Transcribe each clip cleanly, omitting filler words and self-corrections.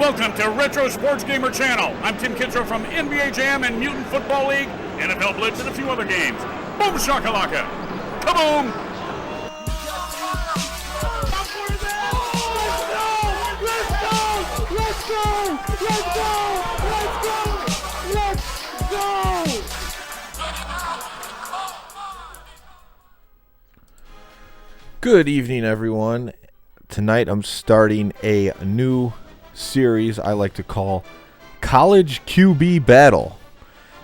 Welcome to Retro Sports Gamer Channel. I'm Tim Kitzrow from NBA Jam and Mutant Football League, NFL Blitz, and a few other games. Boom shakalaka! Kaboom! Let's go! Good evening, everyone. Tonight I'm starting a new series I like to call College QB Battle.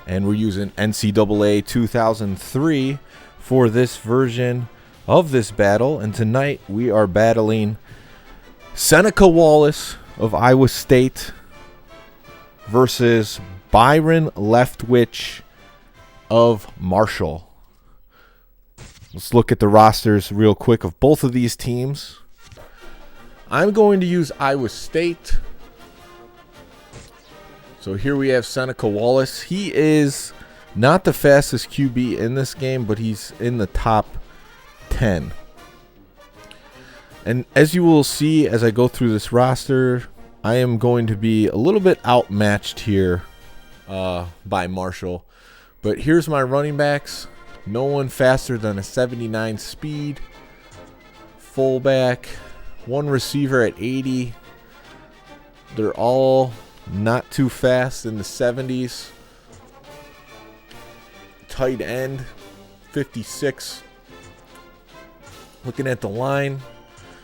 And we're using NCAA 2003 for this version of this battle. And tonight we are battling Seneca Wallace of Iowa State versus Byron Leftwich of Marshall. Let's look at the rosters real quick of both of these teams. I'm going to use Iowa State. So here we have Seneca Wallace. He is not the fastest QB in this game, but he's in the top 10. And as you will see as I go through this roster, I am going to be a little bit outmatched here by Marshall. But here's my running backs. No one faster than a 79 speed. Fullback. One receiver at 80. They're all not too fast in the 70s. Tight end, 56. Looking at the line,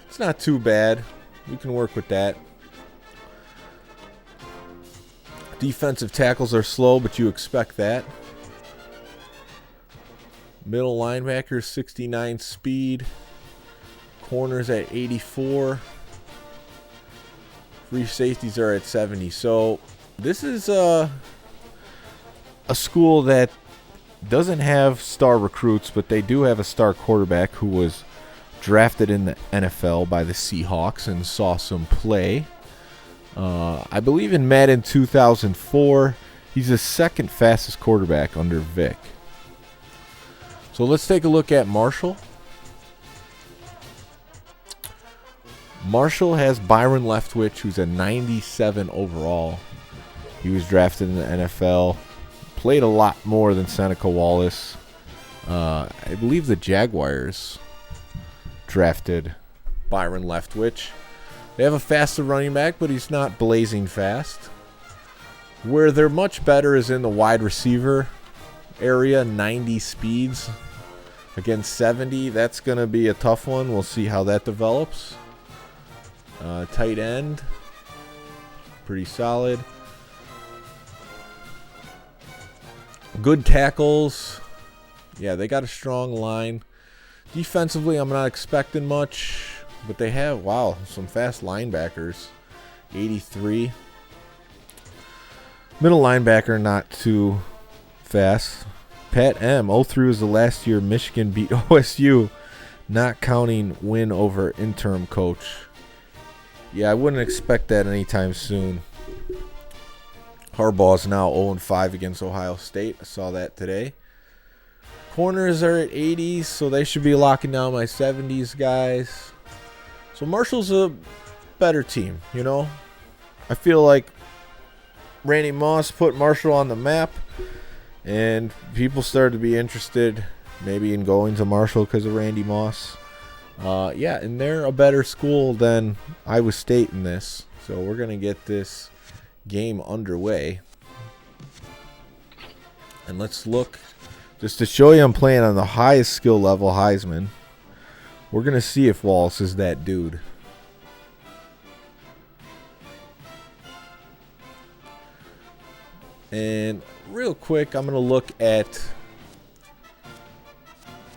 it's not too bad. We can work with that. Defensive tackles are slow, but you expect that. Middle linebacker, 69 speed. Corners at 84. Free safeties are at 70. So this is a school that doesn't have star recruits, but they do have a star quarterback who was drafted in the NFL by the Seahawks and saw some play. I believe in Madden 2004, he's the second fastest quarterback under Vic. So let's take a look at Marshall. Marshall has Byron Leftwich, who's a 97 overall. He was drafted in the NFL. Played a lot more than Seneca Wallace. I believe the Jaguars drafted Byron Leftwich. They have a faster running back, but he's not blazing fast. Where they're much better is in the wide receiver area, 90 speeds against 70. That's going to be a tough one. We'll see how that develops. Tight end, pretty solid. Good tackles. Yeah, they got a strong line. Defensively, I'm not expecting much, but they have, wow, some fast linebackers. 83. Middle linebacker, not too fast. Pat M. 03 was the last year Michigan beat OSU, not counting win over interim coach. Yeah, I wouldn't expect that anytime soon. Harbaugh's now 0-5 against Ohio State. I saw that today. Corners are at 80s, so they should be locking down my 70s guys. So Marshall's a better team, you know. I feel like Randy Moss put Marshall on the map, and people started to be interested maybe in going to Marshall because of Randy Moss. Yeah, and they're a better school than Iowa State in this. So we're going to get this game underway. And let's look, just to show you I'm playing on the highest skill level, Heisman. We're going to see if Wallace is that dude. And real quick, I'm going to look at,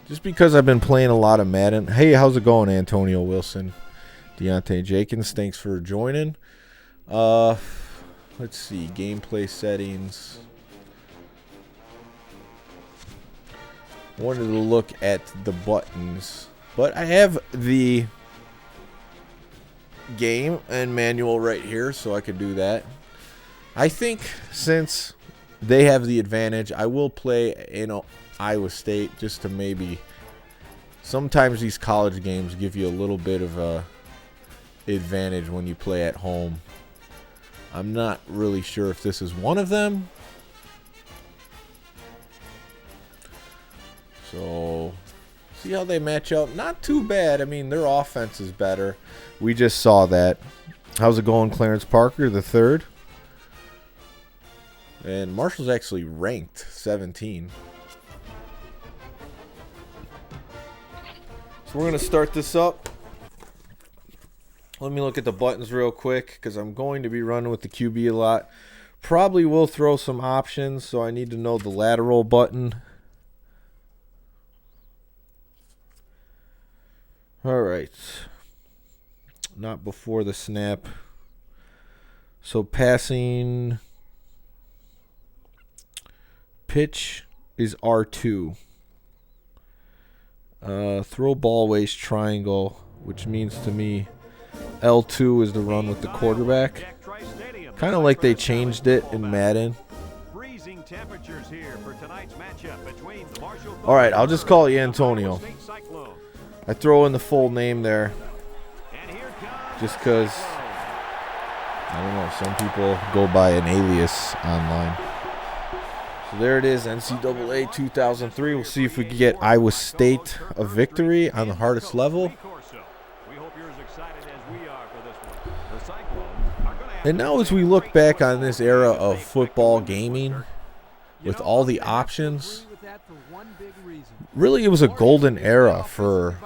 just because I've been playing a lot of Madden. Hey, how's it going, Antonio Wilson? Deontay Jenkins, thanks for joining. Let's see, gameplay settings. Wanted to look at the buttons, but I have the game and manual right here, so I could do that. I think since they have the advantage, I will play in Iowa State just to maybe, sometimes these college games give you a little bit of a advantage when you play at home. I'm not really sure if this is one of them. So, see how they match up. Not too bad. I mean, their offense is better. We just saw that. How's it going, Clarence Parker, the third? And Marshall's actually ranked 17. So we're going to start this up. Let me look at the buttons real quick because I'm going to be running with the QB a lot. Probably will throw some options, so I need to know the lateral button. All right. Not before the snap. So passing pitch is R2. Throw ball waste triangle, which means to me L2 is the run with the quarterback. Kind of like they changed it in Madden. All right, I'll just call you Antonio. I throw in the full name there just because, I don't know, some people go by an alias online. So there it is, NCAA 2003. We'll see if we can get Iowa State a victory on the hardest level. And now as we look back on this era of football gaming with all the options, really it was a golden era for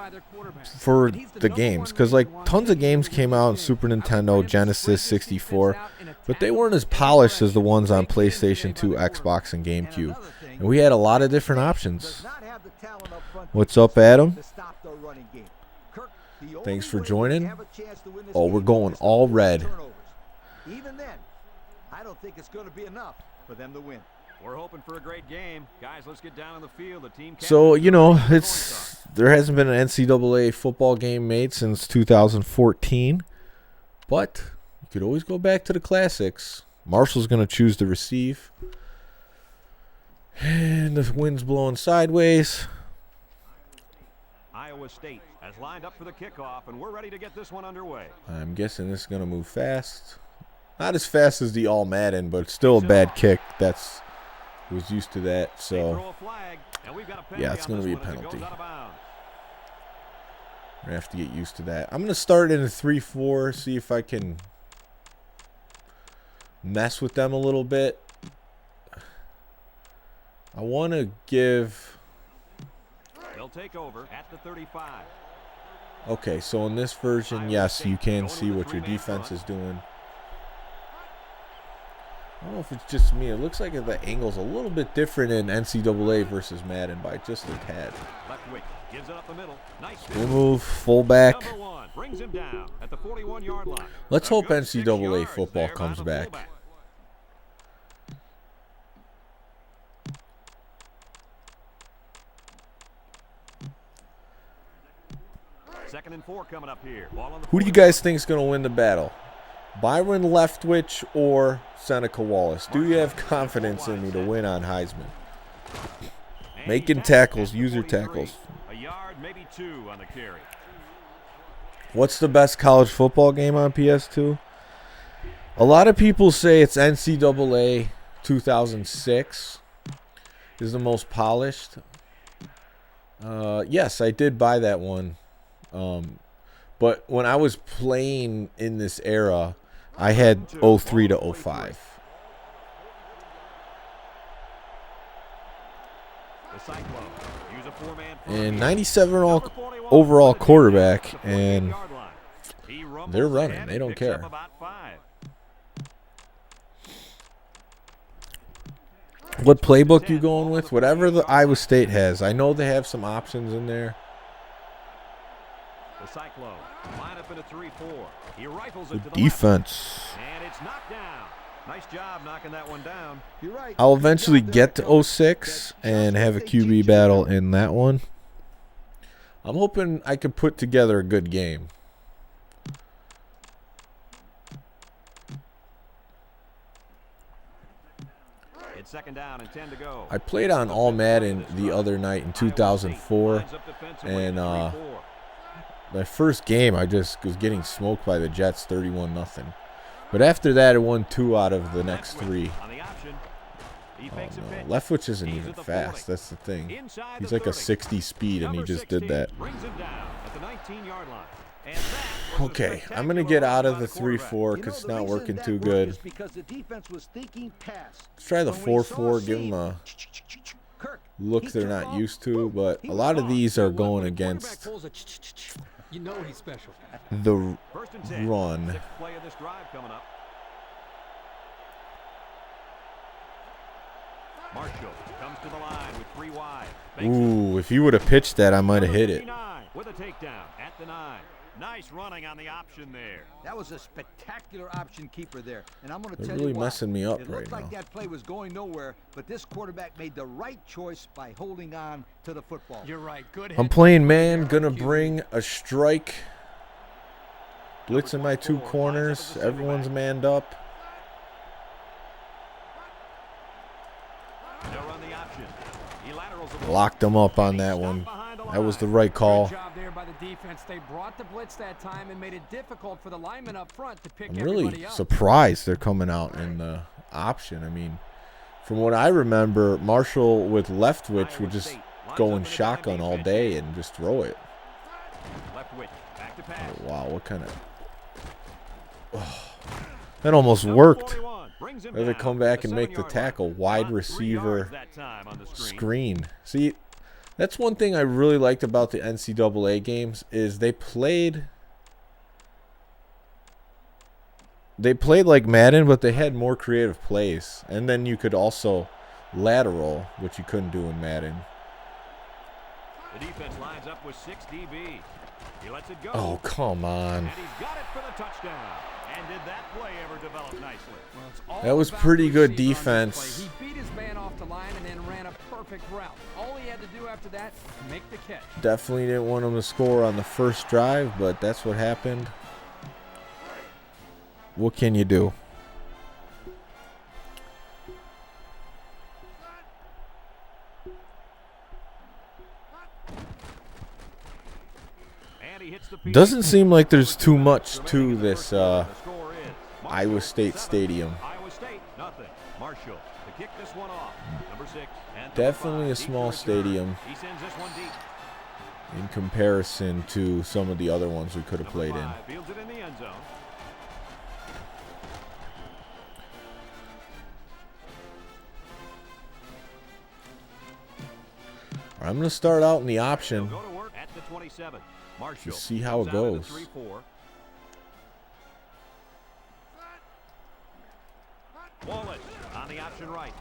the games, because like tons of games came out on Super Nintendo, Genesis, 64, but they weren't as polished as the ones on PlayStation 2, Xbox, and GameCube. And we had a lot of different options. What's up, Adam? Thanks for joining. Oh, we're going all red. Even then, I don't think it's going to be enough for them to win. We're hoping for a great game. Guys, let's get down on the field. The team. So, you know, there hasn't been an NCAA football game made since 2014. But you could always go back to the classics. Marshall's going to choose to receive. And the wind's blowing sideways. Iowa State has lined up for the kickoff, and we're ready to get this one underway. I'm guessing this is going to move fast. Not as fast as the All Madden, but still a bad kick. Was used to that, so yeah, it's going to be a penalty. We're going to have to get used to that. I'm going to start in a 3-4, see if I can mess with them a little bit. I want to give... They'll take over at the 35. Okay, so in this version, yes, you can see what your defense is doing. I don't know if it's just me. It looks like the angle's a little bit different in NCAA versus Madden by just a tad. Leftwich gives it up the middle. Nice move, fullback. Brings him down at the 41-yard line. Let's hope NCAA football comes back. Second and 4 coming up here. Who do you guys think is going to win the battle? Byron, Leftwich, or Seneca, Wallace? Do you have confidence in me to win on Heisman? Making tackles, use your tackles. A yard, maybe 2 on the carry. What's the best college football game on PS2? A lot of people say it's NCAA 2006 is the most polished. Yes, I did buy that one. But when I was playing in this era, I had 03 to 05. And 97 overall quarterback, and they're running. They don't care. What playbook you going with? Whatever the Iowa State has. I know they have some options in there. The Cyclone line up in a 3-4. He rifles it to the defense. left. And it's knocked down. Nice job knocking that one down. You're right. I'll eventually get to 06 and have a QB battle in that one. I'm hoping I can put together a good game. It's second down and 10 to go. I played on All Madden the other night in 2004, and my first game I just was getting smoked by the Jets 31-0. But after that, it won 2 out of the next 3. On the option. He Oh, fakes a no. pitch. Leftwich isn't He's even at the fast. 40. That's the thing. Inside He's the like a 30. 60 speed, and he Number just did 16 that. brings him down at the 19-yard line. And that was a Okay, I'm going to get out of the 3-4 because it's not working too good. Because the defense was thinking pass. Let's try the When we 4-4, saw give seam, them a Kirk, look he they're took not off. used to, but He a was lot of off. these You are know what? going When the quarterback against pulls a You know he's special. the First and 10. run. Sixth play of this drive coming up. Marshall comes to the line with 3 wide. Ooh, if you would have pitched that, I might have hit it. With a takedown at the 9. Nice running on the option there. That was a spectacular option keeper there. And I'm going to They're tell really you why. messing me up It right looked like now. that play was going nowhere, but this quarterback made the right choice by holding on to the football. You're right. Good. I'm playing man, gonna bring a strike. Blitzing my 2 corners. Everyone's manned up. They'll run the option. He laterals the ball. Locked them up on that one. That was the right call. Good job there by the defense. They brought the blitz that time and made it difficult for the linemen up front to pick I'm everybody really up. surprised they're coming out in the option. I mean, from what I remember, Marshall with Leftwich would just go in shotgun all day and just throw it. Leftwich, back to pass. Oh, wow, what kind of... Oh, that almost worked. They come back and make the tackle. Wide receiver screen. See, that's one thing I really liked about the NCAA games is they played like Madden, but they had more creative plays. And then you could also lateral, which you couldn't do in Madden. The defense lines up with 6 DB. He lets it go. Oh, come on. And he's got it for the touchdown. And did that play ever develop nicely? Well, it's all That was about pretty good receiver on this defense. play. He beat his man off the line and then ran a perfect route. All he had to do after that, make the catch. Definitely didn't want them to score on the first drive, but that's what happened. What can you do? And he hits the Doesn't seem like there's too much to this Iowa State Stadium. Iowa State, nothing. Marshall to kick this one off. Number 6. And Definitely a 5. small stadium He sends this one deep. in comparison to some of the other ones we could have played in. 5 fields it in the end zone. I'm going to start out in the option. Go to work at the 27. Marshall Just see how it comes out of the goes. 3-4. Wallace on the option right.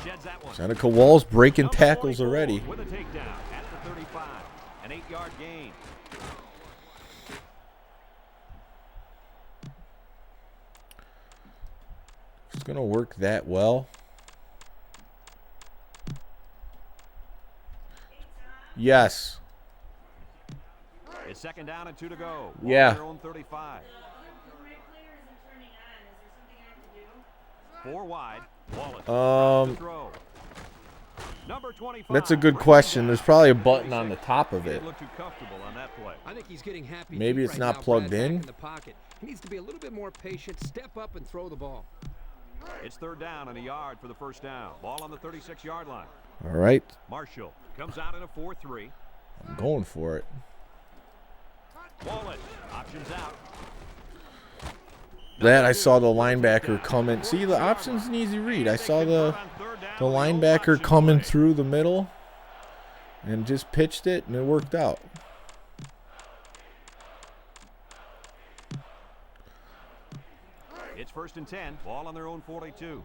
Sheds that one. Seneca Wall's breaking Number tackles 44 already. With a takedown at the 35. An 8-yard gain. It's going to work that well. Yes. It's 2nd down and 2 to go. Yeah. On their own 35. 4 wide. Wallace. Throw. Number 25. That's a good question. There's probably a button on the top of it. Didn't look too comfortable on that play. I think he's getting happy. Maybe feet it's right not now, plugged Brad, back in. in the pocket. He needs to be a little bit more patient, step up and throw the ball. It's 3rd down and a yard for the first down. Ball on the 36-yard line. All right. Marshall comes out in a 4-3. I'm going for it. Wallace options out. That I saw the linebacker coming. See, the option's an easy read. I saw the linebacker coming through the middle and just pitched it, and it worked out. It's 1st and 10. Ball on their own 42.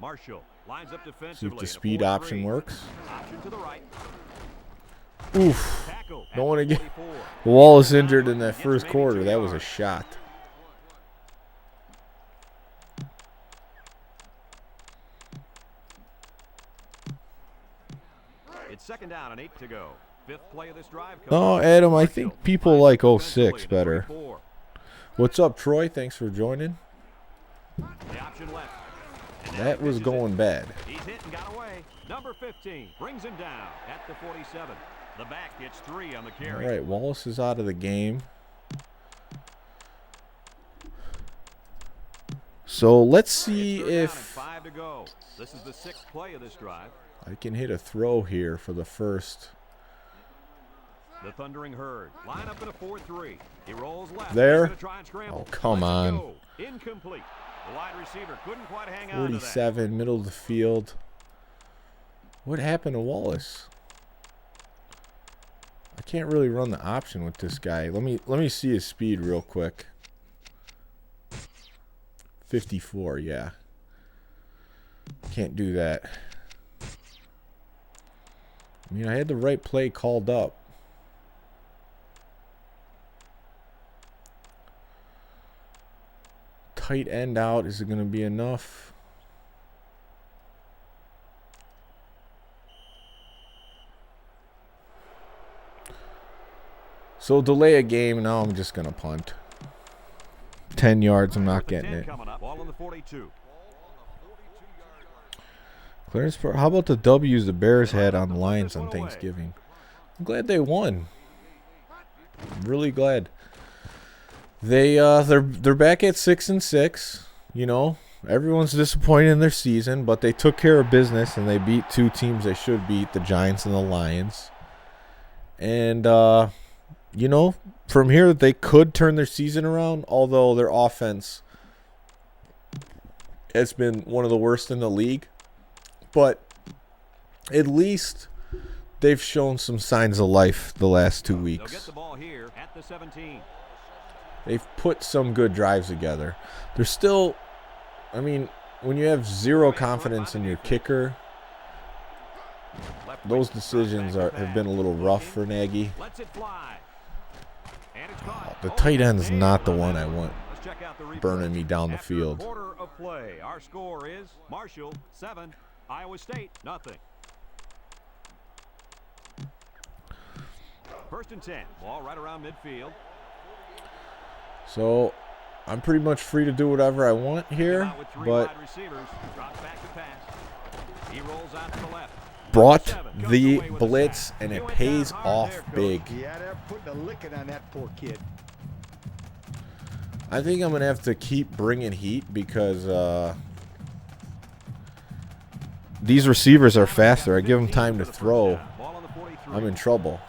Marshall lines up defensively. See if the in a speed 4-3. option works. Option to the right. Oof. Tackle at Don't want to the get 44. Wallace injured in that first quarter. That was a shot. It's 2nd down and 8 to go. 5th play of this drive. Oh, Adam, I think people like 06 better. What's up, Troy? Thanks for joining. The option left. That was going bad. He's hit and got away. Number 15 brings him down at the 47. The back gets 3 on the carry. All right, Wallace is out of the game. So let's see if 5 to go. This is the 6th play of this drive. I can hit a throw here for the first. The Thundering Herd line up in a 4-3. He rolls left. There. He's gonna try and scramble. Oh, come on. Incomplete. The wide receiver couldn't quite hang on to that. 47, middle of the field. What happened to Wallace? I can't really run the option with this guy. Let me see his speed real quick. 54, yeah. Can't do that. I mean, I had the right play called up. Tight end out. Is it going to be enough? So delay a game. Now I'm just going to punt. 10 yards. I'm not getting it. Ball on the 42. Clarence, how about the W's the Bears had on the Lions on Thanksgiving? I'm glad they won. I'm really glad. They're back at 6-6. You know, everyone's disappointed in their season, but they took care of business and they beat 2 teams they should beat, the Giants and the Lions. And you know, from here they could turn their season around, although their offense has been one of the worst in the league. But at least they've shown some signs of life the last 2 weeks. They'll get the ball here at the 17. They've put some good drives together. They're still, I mean, when you have zero confidence in your kicker, those decisions have been a little rough for Nagy. The tight end is not the one I want burning me down the field. Quarter of play. Our score is Marshall 7, Iowa State nothing. 1st and 10. Ball right around midfield. So I'm pretty much free to do whatever I want here, but brought the blitz and it pays off big. Yeah, they're putting a licking on that poor kid. I think I'm going to have to keep bringing heat because these receivers are faster. I give them time to throw. I'm in trouble.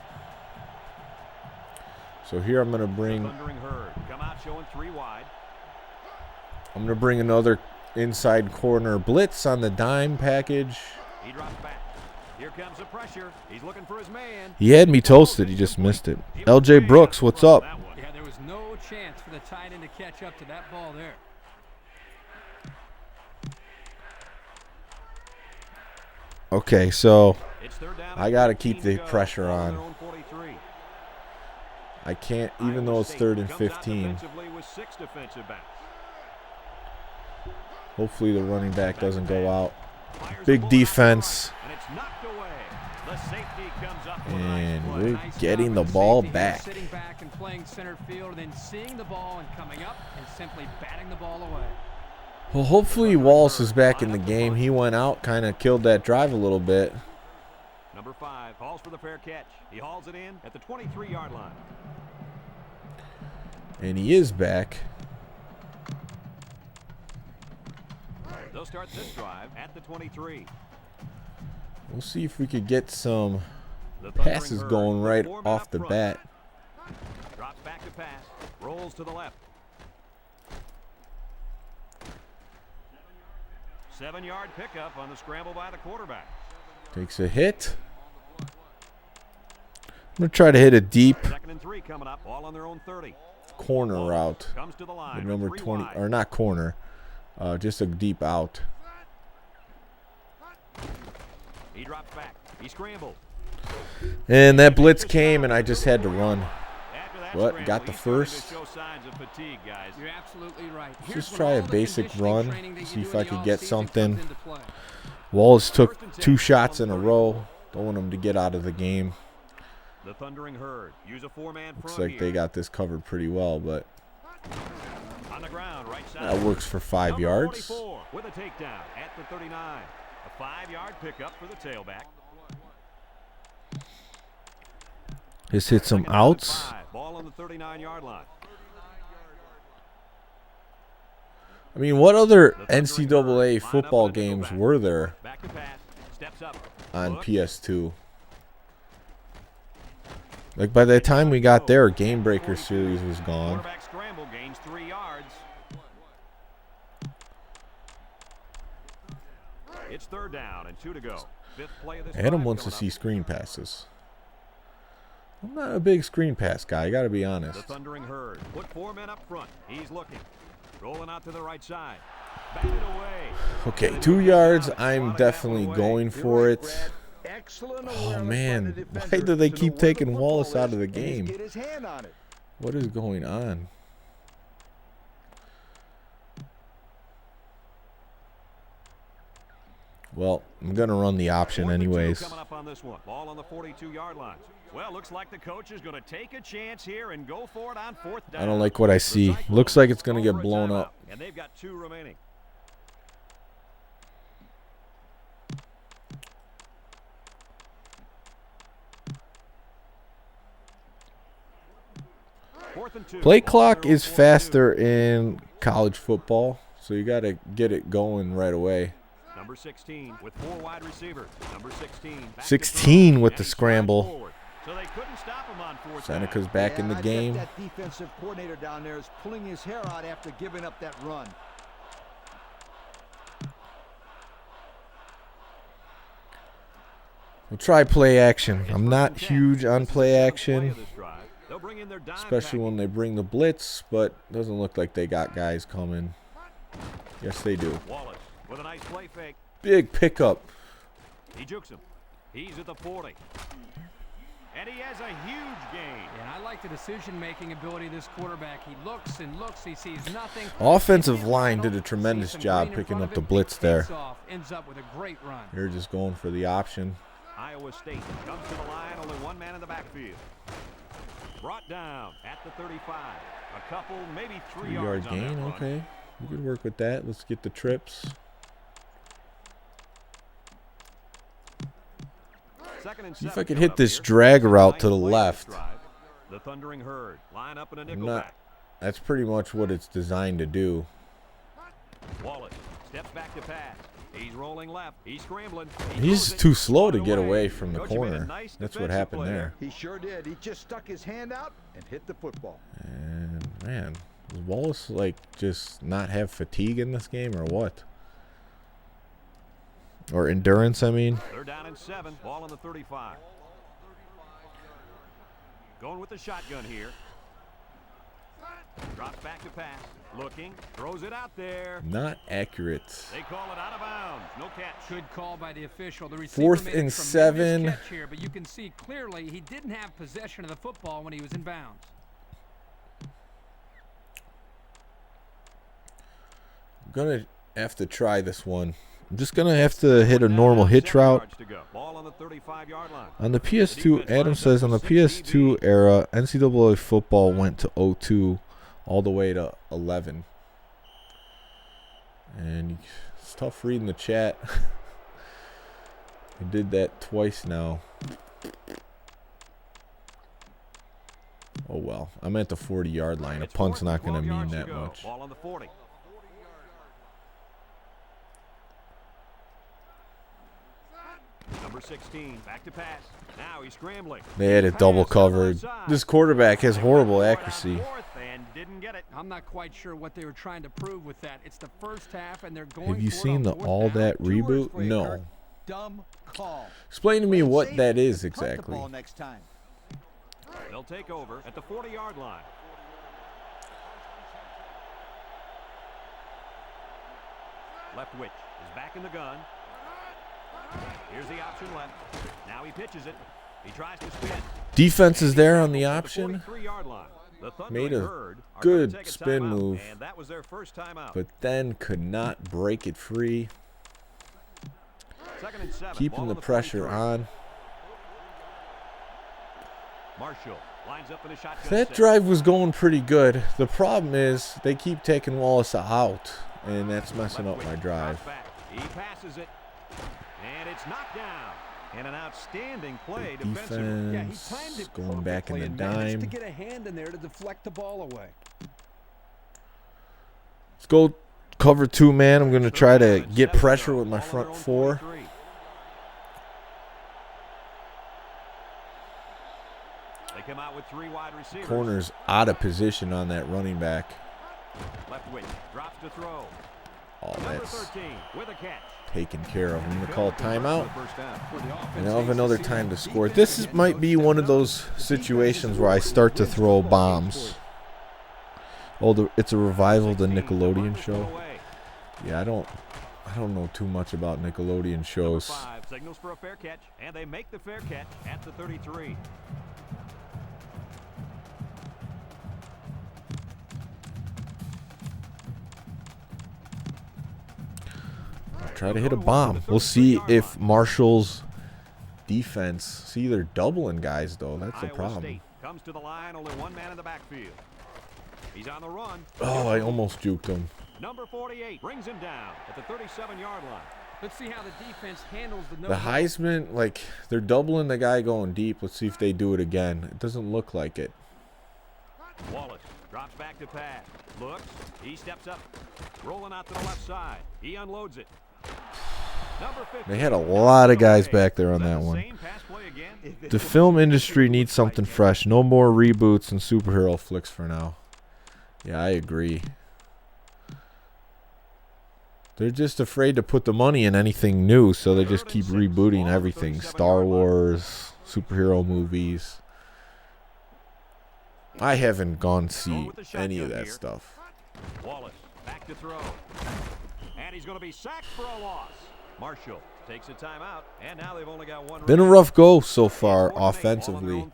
So here I'm going to bring another inside corner blitz on the dime package. He drops back. Here comes the pressure. He's looking for his man. He had me toasted. He just missed it. LJ Brooks, what's up? Yeah, there was no chance for the tight end to catch up to that ball there. Okay, so I got to keep the pressure on. I can't, even though it's 3rd and 15. Hopefully the running back doesn't go out. Big defense. And we're getting the ball back. Sitting back and playing center field, and then seeing the ball and coming up and simply batting the ball away. Well, hopefully Wallace is back in the game. He went out, kind of killed that drive a little bit. Number 5 calls for the fair catch. He hauls it in at the 23-yard line. And he is back. They'll start this drive at the 23. We'll see if we could get some passes going right off the bat. Drops back to pass. Rolls to the left. 7-yard pickup on the scramble by the quarterback. Takes a hit. I'm going to try to hit a deep 2nd and 3 coming up, all on their own 30. Corner route. Comes to the line. With number 20, or not corner, just a deep out. He drops back. He scrambled. And that blitz came, and I just had to run. But got the first. You're absolutely right. Just try a basic run, see if I could get something. Wallace took 2 shots in a row. Don't want him to get out of the game. The Thundering Herd use a 4-man front. Looks like they got this covered pretty well, but on the ground, right side. that works for 5 yards. With a takedown at the 39. A 5-yard pickup for the tailback. Just hit some outs. Ball on the 39-yard line. I mean, what other NCAA football games were there Back to pass. Steps up. on PS2? Like, by the time we got there, Game Breaker series was gone. Quarterback scramble gains 3 yards. It's 3rd down and 2 to go. 5th play of this Adam drive wants to coming see up. screen passes. I'm not a big screen pass guy, I gotta be The honest. thundering herd. Put 4 men up front. He's looking. Rolling out to the right side. Batted away. Okay, 2 yards. I'm definitely going for it. Oh man, why do they keep taking Wallace out of the game? What is going on? Well, I'm gonna run the option anyways. Coming up on this one. Ball on the 42-yard line. Well, looks like the coach is going to take a chance here and go for it on 4th down. I don't like what I see. Looks like it's gonna get blown up. And they've got 2 remaining. Play clock is faster in college football, so you gotta get it going right away. Number 16 with 4 wide receivers. Number 16. 16 with the scramble. So they couldn't stop him on 4th down. Seneca's back in the game. That defensive coordinator down there is pulling his hair out after giving up that run. We'll try play action. I'm not huge on play action, They'll bring in their dime especially when they bring the blitz, but doesn't look like they got guys coming. Yes, they do. Wallace with a nice play fake. Big pickup. He jukes him. He's at the 40. And he has a huge gain. And I like the decision-making ability of this quarterback. He looks and looks. He sees nothing. Offensive line did a tremendous job picking up the blitz there. Ends up with a great run. They're just going for the option. Iowa State comes to the line. Only 1 man in the backfield. Brought down at the 35. A couple, maybe 3 yards on gain, that run. okay. We could work with that. Let's get the trips. See if I could hit this drag route to the left. The thundering herd line up in a I'm nickelback. not. That's pretty much what it's designed to do. Wallace steps back to pass. He's rolling left. He's scrambling. He's too slow to get away from the corner. That's what happened there. He sure did. He just stuck his hand out and hit the football. And man, does Wallace like just not have fatigue in this game or what? Or endurance, I mean. They're down in 7. Ball on the 35. Going with the shotgun here. Drops back to pass. Looking. Throws it out there. Not accurate. They call it out of bounds. No catch. Good call by the official. The receiver 4th made a and tremendous 7. catch here, but you can see clearly he didn't have possession of the football when he was in bounds. I'm gonna have to try this one. I'm just gonna have to hit a normal hitch route. Ball on the 35-yard line. On the PS2, Adam says on the PS2 era, NCAA football went to 02 all the way to 11. And it's tough reading the chat. I did that twice now. Oh well, I'm at the 40-yard line. A It's punt's 4th not and going to 12 mean yards that to go. much. Ball on the 40. Number 16, back to pass. Now he's scrambling. They had it double covered. This quarterback has horrible accuracy. And didn't get it. I'm not quite sure what they were trying to prove with that. It's the first half, and they're going. Have you for it seen on the 4th All down. That 2 words reboot? for you, No. Kurt. Dumb call. Explain to me Play it what safe that is and punt the exactly. ball next time. They'll take over at the 40-yard line. Leftwich is back in the gun. Here's the option left. Now he pitches it. He tries to spin. Defense is there on the option. 43-yard line. The Made Thundering a Herd are good gonna take a spin timeout, move. and that was their first timeout. But then could not break it free. 2nd and 7. Keeping Ball the on pressure 43. on. Marshall lines up in a shotgun That set. drive was going pretty good. The problem is they keep taking Wallace out, and that's messing up my Leftwich drive. drops back. He passes it, and it's knocked down. And an outstanding play defensively. Yeah, he timed Defense it going back in perfectly the and managed to dime. get a hand in there to deflect the ball away. Let's go cover 2 man. I'm going to try to get pressure with my front 4. They come out with 3 wide receivers. Corner's out of position on that running back. Leftwich drops to throw. Oh, Number that's 13 with a catch. taken care of. I'm going to call timeout. For the offense, And I'll have another time to score. Might be one of those situations where I start to throw bombs. Oh, it's a revival of the Nickelodeon show. Yeah, I don't know too much about Nickelodeon shows. 5 signals for a fair catch, and they make the fair catch at the 33. Try to hit a bomb. We'll see if Marshall's defense. See, they're doubling guys though. That's the Iowa problem. State comes to the line, only 1 man in the backfield. He's on the run. Oh, I almost juked him. Number 48 brings him down at the 37-yard line. let's see how the defense handles the The Heisman, like, they're doubling the guy going deep. Let's see if they do it again. It doesn't look like it. Wallace drops back to pass. Looks. He steps up. Rolling out to the left side. He unloads it. Number 50. They had a lot of guys back there on that one. Same pass play again. The film industry needs something fresh. No more reboots and superhero flicks for now. Yeah, I agree. They're just afraid to put the money in anything new, so they just keep rebooting everything. Star Wars, superhero movies. I haven't gone to see any of that stuff. Wallace back to throw. And he's going to be sacked for a loss. Marshall takes a timeout, and now they've only got 1. Been a rough go so far offensively.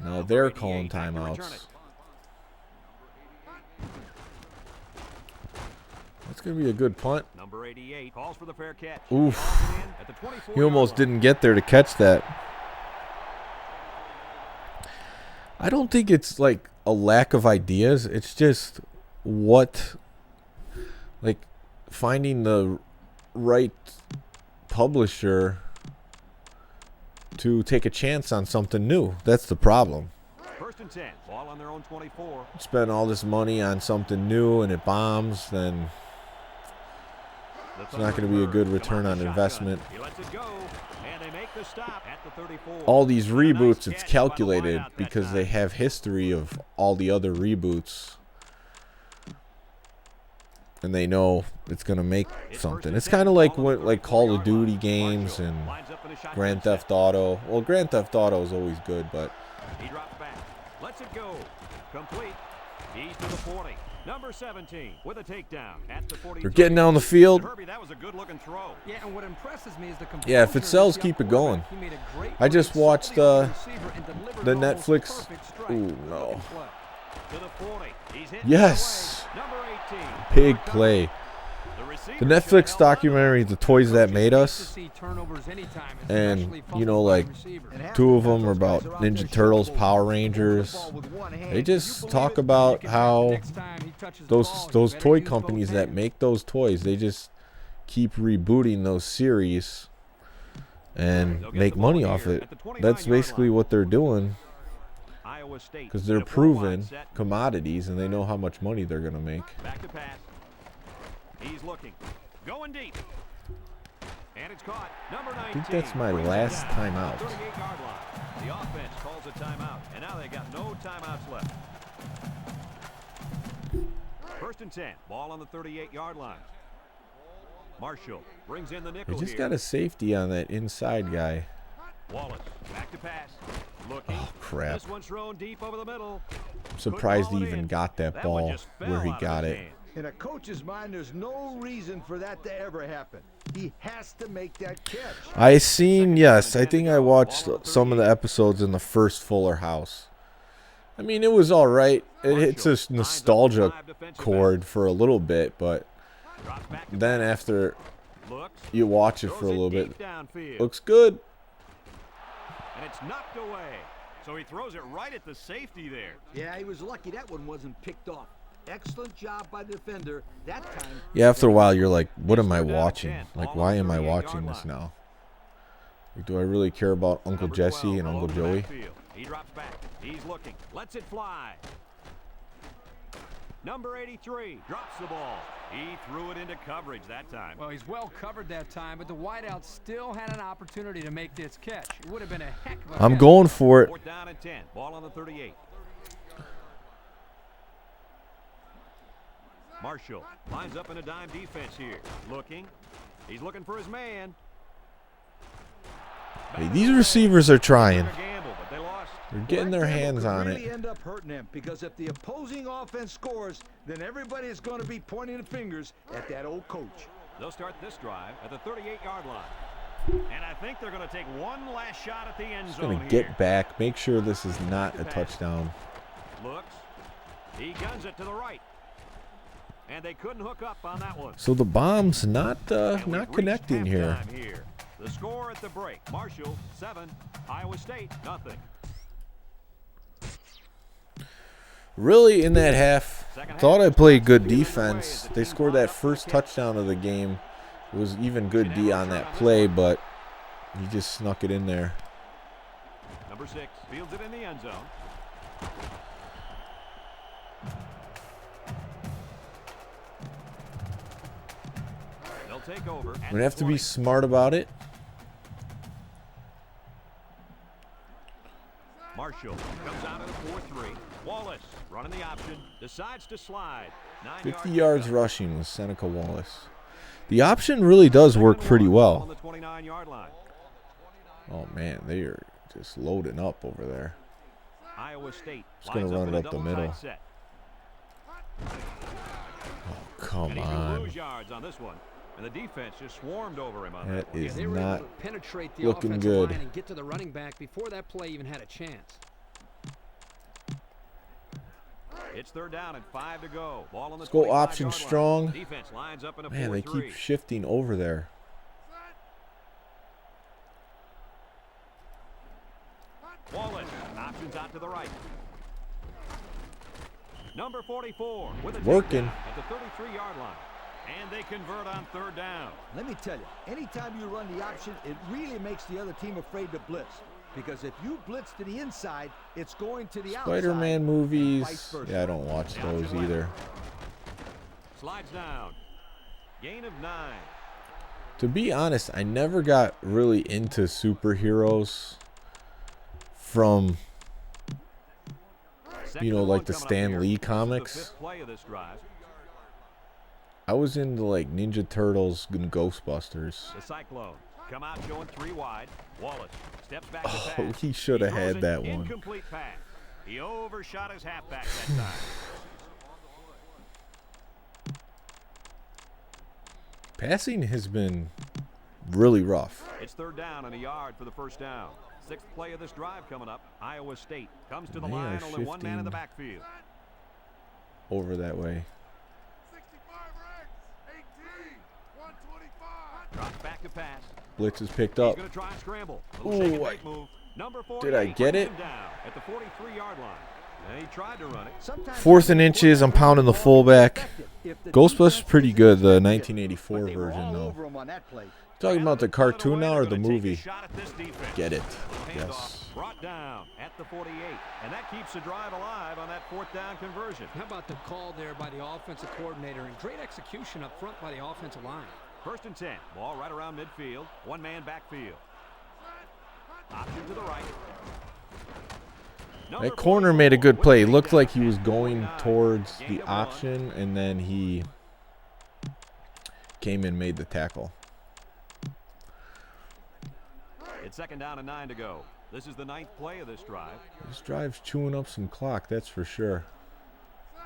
Now they're calling timeouts. That's going to be a good punt. Number 88 calls for the fair catch. Oof. At the 24 He almost didn't get there to catch that. I don't think it's like a lack of ideas. It's just finding the right publisher to take a chance on something new. That's the problem. 1st and 10. Ball on their own 24. Spend all this money on something new and it bombs, then it's not going to be a good return on investment. He lets it go, and they make the stop at the 34. All these reboots, it's calculated because they have history of all the other reboots. And they know it's going to make something. It's kind of like Call of Duty games and Grand Theft Auto. Well, Grand Theft Auto is always good, but He drops back. Lets it go. Complete. He's to the 40. Number 17 with a takedown at the 40. they're getting down the field. Herbie, that was a good looking throw. Yeah, and what impresses me is the Yeah, if it sells, keep it going. I just watched the Netflix. Ooh, no. To the 40. He's hit Yes. number 18. Big play. The Netflix documentary, The Toys That Made Us, and, you know, like, 2 of them are about Ninja Turtles, Power Rangers. They just talk about how those toy companies that make those toys, they just keep rebooting those series and make money off it. That's basically what they're doing, because they're proven commodities and they know how much money they're going to make. Back to pass. He's looking. Going deep. And it's caught. Number 19. I think that's my last timeout. 38-yard line. The offense calls a timeout, and now they got no timeouts left. 1st and 10. Ball on the 38-yard line. Marshall brings in the nickel They just here. got a safety on that inside guy. Wallace back to pass. Looking. Oh, crap. This one's thrown deep over the middle. I'm surprised he Couldn't haul it even in. got that That ball one just fell where he out of got his it. hand. In a coach's mind, there's no reason for that to ever happen. He has to make that catch. I think I watched some of the episodes in the first Fuller House. I mean, it was all right. It hits a nostalgia chord for a little bit, but Drops back to then pass. after Looks. you watch it for a Throws little deep bit, downfield. looks good. And it's knocked away. So he throws it right at the safety there. Yeah, he was lucky that one wasn't picked off. Excellent job by the defender that time. Yeah, after a while, you're like, what am I watching? Like, why am I watching this now? Like, do I really care about Uncle Jesse and Uncle Joey? He drops back. He's looking. Lets it fly. Number 83 drops the ball. He threw it into coverage that time. Well, he's well covered that time, but the wideout still had an opportunity to make this catch. It would have been a heck of a I'm catch. going for it. 4th down and 10. Ball on the 38. Marshall lines up in a dime defense here. Looking. He's looking for his man. Hey, these receivers are trying. Gamble, but they lost. They're getting their hands on really it. end up hurting them, because if the opposing offense scores, then everybody is going to be pointing the fingers at that old coach. They'll start this drive at the 38-yard line. And I think they're going to take one last shot at the end Just zone going to get back. Make sure this is not a touchdown. Looks. He guns it to the right. And they couldn't hook up on that one. So the bomb's not And we've not reached connecting here. halftime here. The score at the break. Marshall 7, Iowa State nothing. Really, in that half, thought I played good defense. They scored that first touchdown of the game. It was even good D on that play, but he just snuck it in there. Number 6 fields it in the end zone. They'll take over. I'm gonna have to be smart about it. Marshall comes out of the 4-3. Wallace running the option, decides to slide. 50 yards rushing with Seneca Wallace. The option really does work pretty On well. the 29-yard line. Oh man, they are just loading up over there. Iowa State Just gonna lines run in it a up the double tight middle. set. Oh, come And he's gonna on. lose yards on this one. And the defense just swarmed over him on That that one. is They were not able to penetrate the looking offensive good. line and get to the running back before that play even had a chance. It's 3rd down and 5 to go. Ball on the Let's go 25-yard option line. strong. Defense lines up in a 4-3. Man, they keep shifting over there. Wallace options out to the right. Number 44 with a Working. takedown at the 33-yard line. And they convert on 3rd down. Let me tell you, anytime you run the option, it really makes the other team afraid to blitz. Because if you blitz to the inside, it's going to the outside. Spider-Man and movies. vice versa. Yeah, I don't watch those either. Slides down. Gain of 9. To be honest, I never got really into superheroes from, Second you know, and like one the coming up Stan here. Lee This is the comics. 5th play of this drive. I was into like Ninja Turtles and Ghostbusters. The Cyclone come out showing 3 wide. Wallace steps back to Oh, pass. he should have throws had an that one. Incomplete pass. He overshot his halfback that time. Passing has been really rough. It's 3rd down and a yard for the 1st down. 6th play of this drive coming up. Iowa State comes to the They are line. Only one man in the shifting backfield. over that way. Drops back to pass. Blitz is picked He's up. going to try and scramble. A little shake and Ooh, bake move. Number 48 did I get brings it? him down at the 43-yard line. And he tried to run it. Sometimes 4th and inches. I'm pounding the fullback. if the Ghostbusters defense pretty is good. The in, 1984 but they were version, all though. over him on that play. Talking about the cartoon now or the They're gonna take a movie? shot at this defense. Get it. Handoff Yes. brought down at the 48. And that keeps the drive alive on that 4th down conversion. How about the call there by the offensive coordinator and great execution up front by the offensive line. 1st and 10. Ball right around midfield. One-man backfield. Option to the right. Number That corner made a 44 good play. It with looked the like he was takedown. going 49. towards Gain the of 1. option, and then he came and made the tackle. It's 2nd down and 9 to go. This is the 9th play of this drive. This drive's chewing up some clock, that's for sure.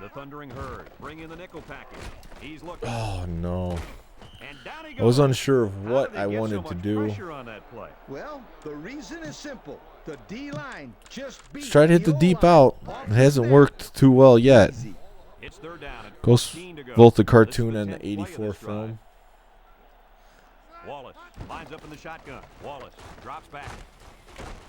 The Thundering Herd bring in the nickel package. He's looking. Oh, no. And down he I was goes. unsure of How what did they I get so wanted to much do. pressure on that play? Well, the reason is simple. The D-line just beat Let's try to hit the deep O-line out. off It the hasn't snap. worked too well yet. Easy. It's 3rd down and Goes 14 to go. both the This is cartoon and the 10th play of 84 this drive. film. Wallace lines up in the shotgun. Wallace drops back.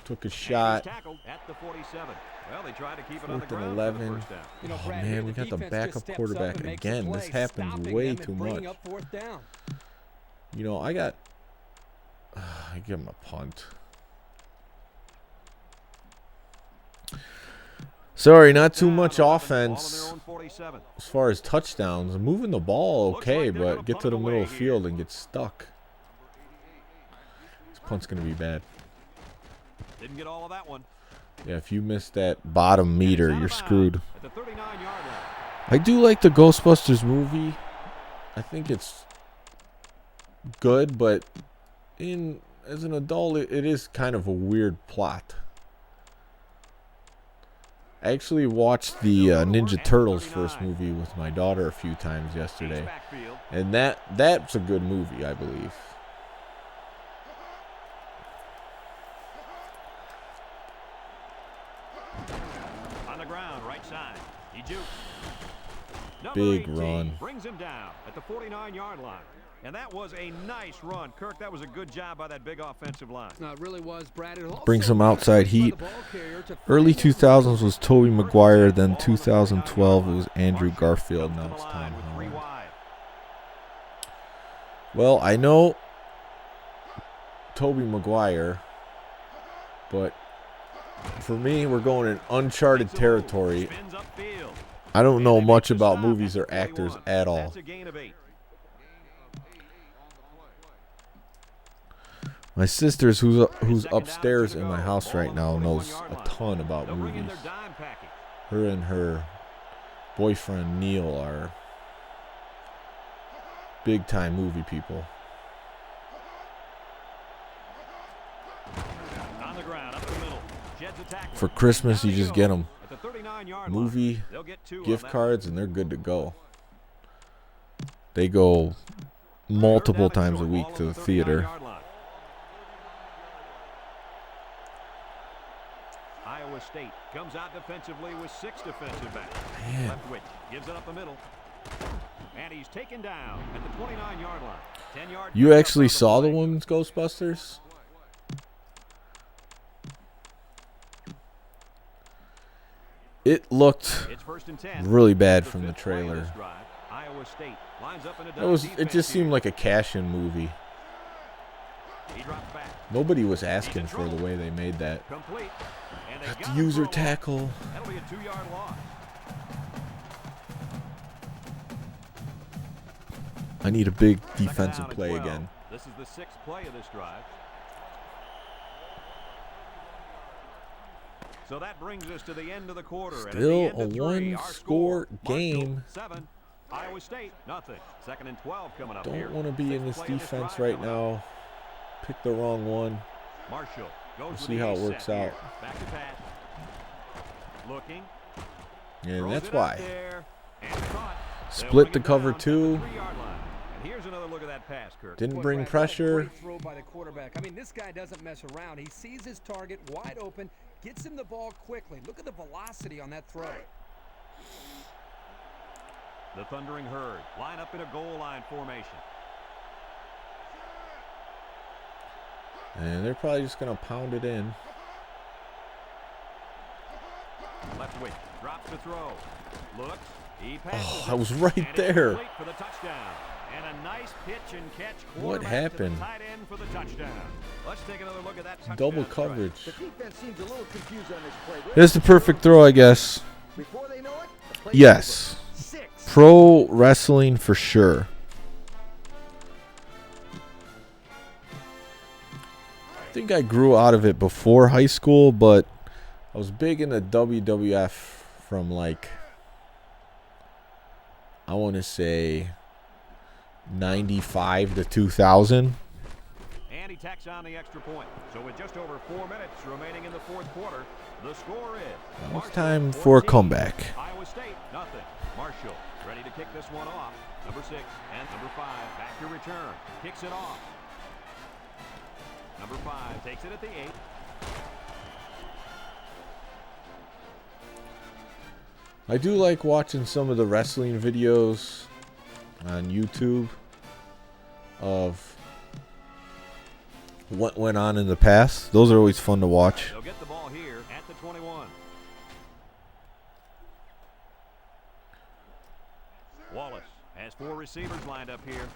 Took a shot. Tackled at the 47. Well, they tried to keep it on the 4th and ground 11. for the first down. You know, Oh, Brad, man, here we got the defense backup just steps up quarterback and makes the again. This play, happens stopping way them too and bringing much. up 4th down. You know, I give him a punt. Sorry, not too much offense as far as touchdowns. Moving the ball okay, but get to the middle of the field and get stuck. This punt's going to be bad. Didn't get all of that one. Yeah, if you miss that bottom meter, you're screwed. At the 39-yard line. I do like the Ghostbusters movie. I think it's good, but as an adult, it is kind of a weird plot. I actually watched the Ninja Turtles first movie with my daughter a few times yesterday, and that's a good movie, I believe. On the ground, right side. He jukes. Big run. Brings him down at the 49-yard line. And that was a nice run. Kirk, that was a good job by that big offensive line. No, it really was, Brad. It also Brings some outside heat. by the ball carrier to Early find 2000s was Tobey Maguire, then 2012 it was Andrew Garfield, now it's Tom Holland. Well, I know Tobey Maguire, but for me, we're going in uncharted territory. I don't know much about movies or actors at all. My sister's, who's upstairs in my house right now, knows a ton about movies. Her and her boyfriend Neil are big-time movie people. For Christmas, you just get them movie gift cards, and they're good to go. They go multiple times a week to the theater. Iowa State comes out defensively with 6 defensive backs. Leftwich gives it up the middle. And he's taken down at the 29-yard line. 10-yard. You actually saw the women's Ghostbusters? It looked really bad from the trailer. It just seemed like a cash-in movie. Nobody was asking for the way they made that. Got the user tackle. That'll be a 2-yard loss. I need a big defensive play again. This is the 6th play of this drive. So that brings us to the end of the quarter. Still a one-score game. 7. Iowa State, nothing. 2nd and 12 coming up here. Don't want to be in this defense right now. Pick the wrong one. Marshall goes. We'll see how it works out. Back to Pat. Looking. And that's why. And caught. Split the cover 2. Here's another look at that pass, Kirk. Didn't bring pressure. Great throw by the quarterback. I mean, this guy doesn't mess around. He sees his target wide open, gets him the ball quickly. Look at the velocity on that throw. The Thundering Herd line up in a goal line formation. And they're probably just going to pound it in. Leftwich drops the throw. Looks. He passes. I was right there. For the touchdown. And a nice pitch and catch. What happened? To the tight end for the touchdown. Let's take another look at that touchdown. Double coverage. The defense seems a little confused on this play. It's the perfect throw, I guess. Before they know it, the play's Yes. over. 6. Pro wrestling for sure. I think I grew out of it before high school, but I was big into WWF from like, I want to say 95 to 2000. And he tacks on the extra point. So with just over 4 minutes remaining in the 4th quarter, the score is Now it's time for a comeback. Iowa State, nothing. Marshall ready to kick this one off. Number 6 and number 5 back to return. Kicks it off. Number 5 takes it at the 8. I do like watching some of the wrestling videos on YouTube of what went on in the past. Those are always fun to watch. They'll get the ball here at the 21. Wallace has 4 receivers lined up here.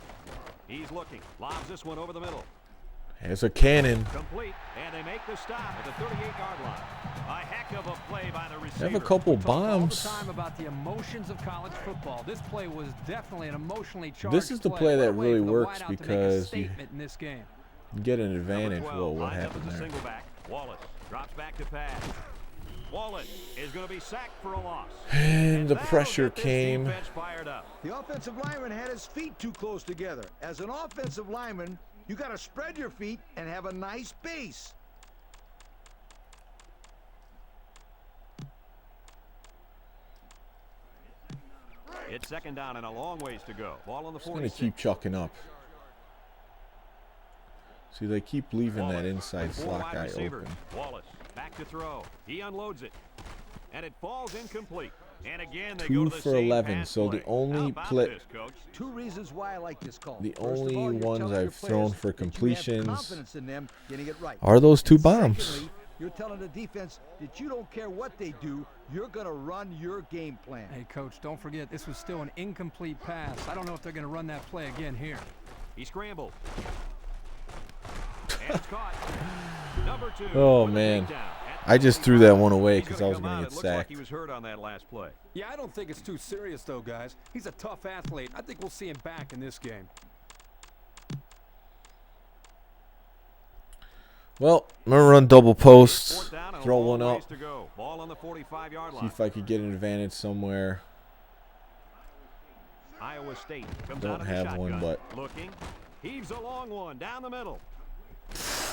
He's looking. Lobs this one over the middle. There's a cannon. Complete, and they make the stop at the 38-yard line. A heck of a play by the receiver. They have a couple We talk all bombs. the time about the emotions of college football. This play was definitely an emotionally charged This is the play What a that way really for the works wideout to make a because you statement in this game. get an Number advantage. 12 Whoa, what lines up happened as a there? single back. Wallace drops back to pass. Wallace is going to be sacked for a loss. And the that'll pressure get this came. defense fired up. The offensive lineman had his feet too close together. As an offensive lineman, you got to spread your feet and have a nice base. It's second down and a long ways to go. Ball on the It's going 46. to keep chucking up. See, they keep leaving that Wallace inside with 4 slot wide guy receivers. open. Wallace back to throw. He unloads it. And it falls incomplete. And again, they 2 go to the for same 11. pass So play. the only How about play, this, Coach? 2 reasons why I like this call. the First of only all, you're ones telling your I've thrown players for that you have completions confidence in them getting it right. are those 2 bombs. Secondly, you're telling the defense that you don't care what they do, you're going to run your game plan. Hey, Coach, don't forget, this was still an incomplete pass. I don't know if they're going to run that play again here. He scrambled. And it's caught. Number 2. Oh, with a man. takedown at I the just threw that 25. one away He's because gonna I was come going out. to It get looks like sacked. he was hurt on that last play. Yeah, I don't think it's too serious, though, guys. He's a tough athlete. I think we'll see him back in this game. Well, I'm going to run double posts, Fourth down and a throw long one ways up, to go. Ball on the 45-yard see line. if I could get an advantage somewhere. Iowa State comes Don't out of the have shotgun. one, but Looking. Heaves a long one down the middle.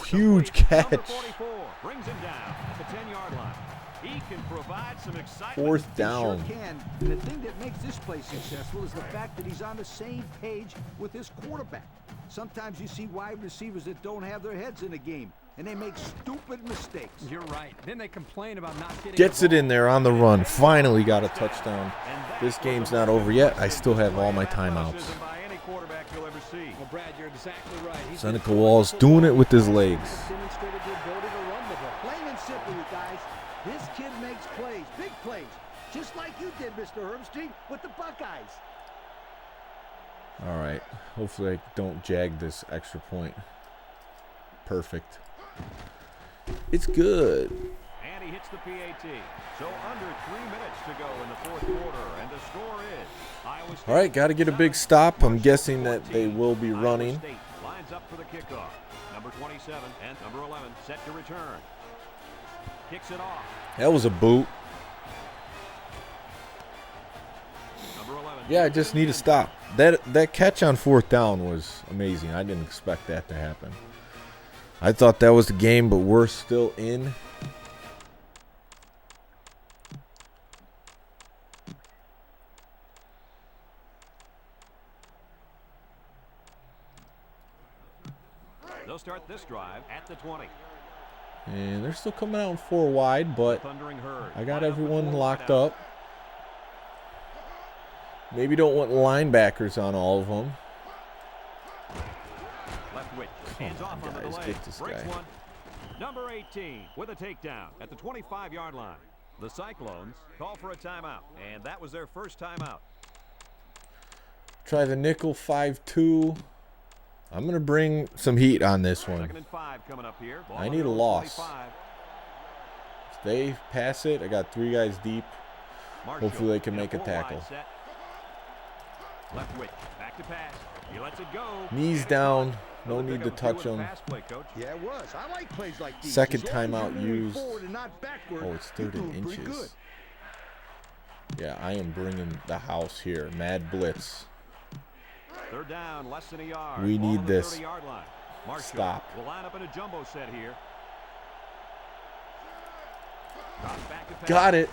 huge Complete. Number catch. 44 brings him down at the 10-yard line. He can provide some excitement. 4th down. Sure can. And the thing that makes this play successful is the fact that he's on the same page with his quarterback. Sometimes you see wide receivers that don't have their heads in the game, and they make stupid mistakes. You're right. Then they complain about not getting Gets the it ball. in there on the run. Finally got a touchdown. This game's not over yet. I still have all my timeouts. By any quarterback you'll ever see. Well, Brad, you're exactly right. He's Seneca been Wallace doing it with his legs. Demonstrated the ability to run the ball. Plain and simple, you guys. This kid makes plays, big plays, just like you did, Mr. Herbstreit, with the Buckeyes. All right. Hopefully I don't jag this extra point. Perfect. It's good. And he hits the PAT. So under 3 minutes to go in the 4th quarter, and the score is Iowa State. All right, got to get a big stop. I'm guessing that they will be Iowa running. State lines up for the kickoff. Number 27 and number 11 set to return. Kicks it off. That was a boot. Number 11. Yeah, I just need to stop. That catch on 4th down was amazing. I didn't expect that to happen. I thought that was the game, but we're still in. They'll start this drive at the 20. And they're still coming out in 4 wide, but Thundering herd. I got Line up with everyone 4 locked wide out. up. Maybe don't want linebackers on all of them. Leftwich hands off on the guys, delay. get this Breaks guy. one. Number 18 with a takedown at the 25-yard line. The Cyclones call for a timeout, and that was their first timeout. Try the nickel 5-2. I'm going to bring some heat on this one. 2nd and 5 coming up here. Ball I on need the a loss. 25. If they pass it, I got 3 guys deep. Marshall Hopefully they can in a make a 4-wide tackle. set. Leftwich back to pass. He lets it go. Knees And down. it's No another need pick to up 2 touch with a them. pass play, Coach. Yeah, it was. I like plays like these. Second As long as timeout you're moving used. forward and not backward, Oh, it's you're 3rd and doing pretty good. inches. Yeah, I am bringing the house here. Mad blitz. 3rd down, less than a yard. We Ball need on the this. 30-yard line. Marshall Stop. will line up in a jumbo set here. Drops back to pass. Got it.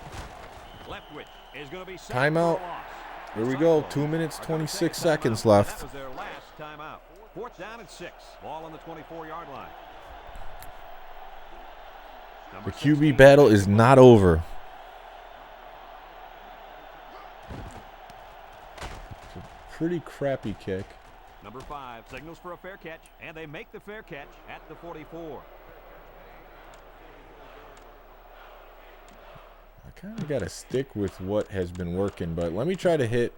Leftwich is going to be sacked Timeout. for a loss. Here we go. Cyclones 2 minutes, are gonna 26 take a timeout, seconds and left. That was their last timeout. 4th down and 6. Ball on the 24-yard line. The QB battle is not over. It's a pretty crappy kick. Number 5 signals for a fair catch, and they make the fair catch at the 44. I kind of got to stick with what has been working, but let me try to hit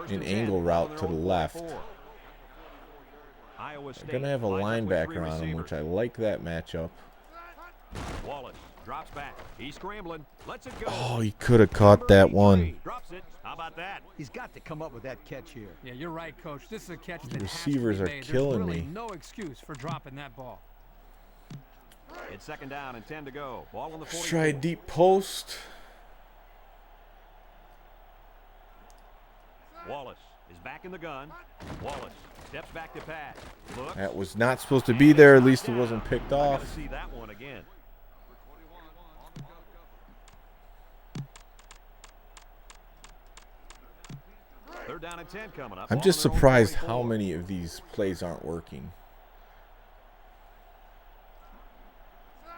an angle route to the left. They're going to have a linebacker on him, which I like that matchup. Wallace drops back. He's scrambling. Lets it go. Oh, he could have caught that one. Drops it. How about that? He's got to come up with that catch here. Yeah, you're right, Coach. This is a catch that Receivers are killing There's really me. no excuse for dropping that ball. It's 2nd down and 10 to go. Ball on the 44. Let's try a deep post. Wallace is back in the gun. Wallace steps back to pass. Looks. That was not supposed to be there. At least it wasn't picked I gotta off. see that one again. Third down and 10 coming up. I'm just surprised how many of these plays aren't working.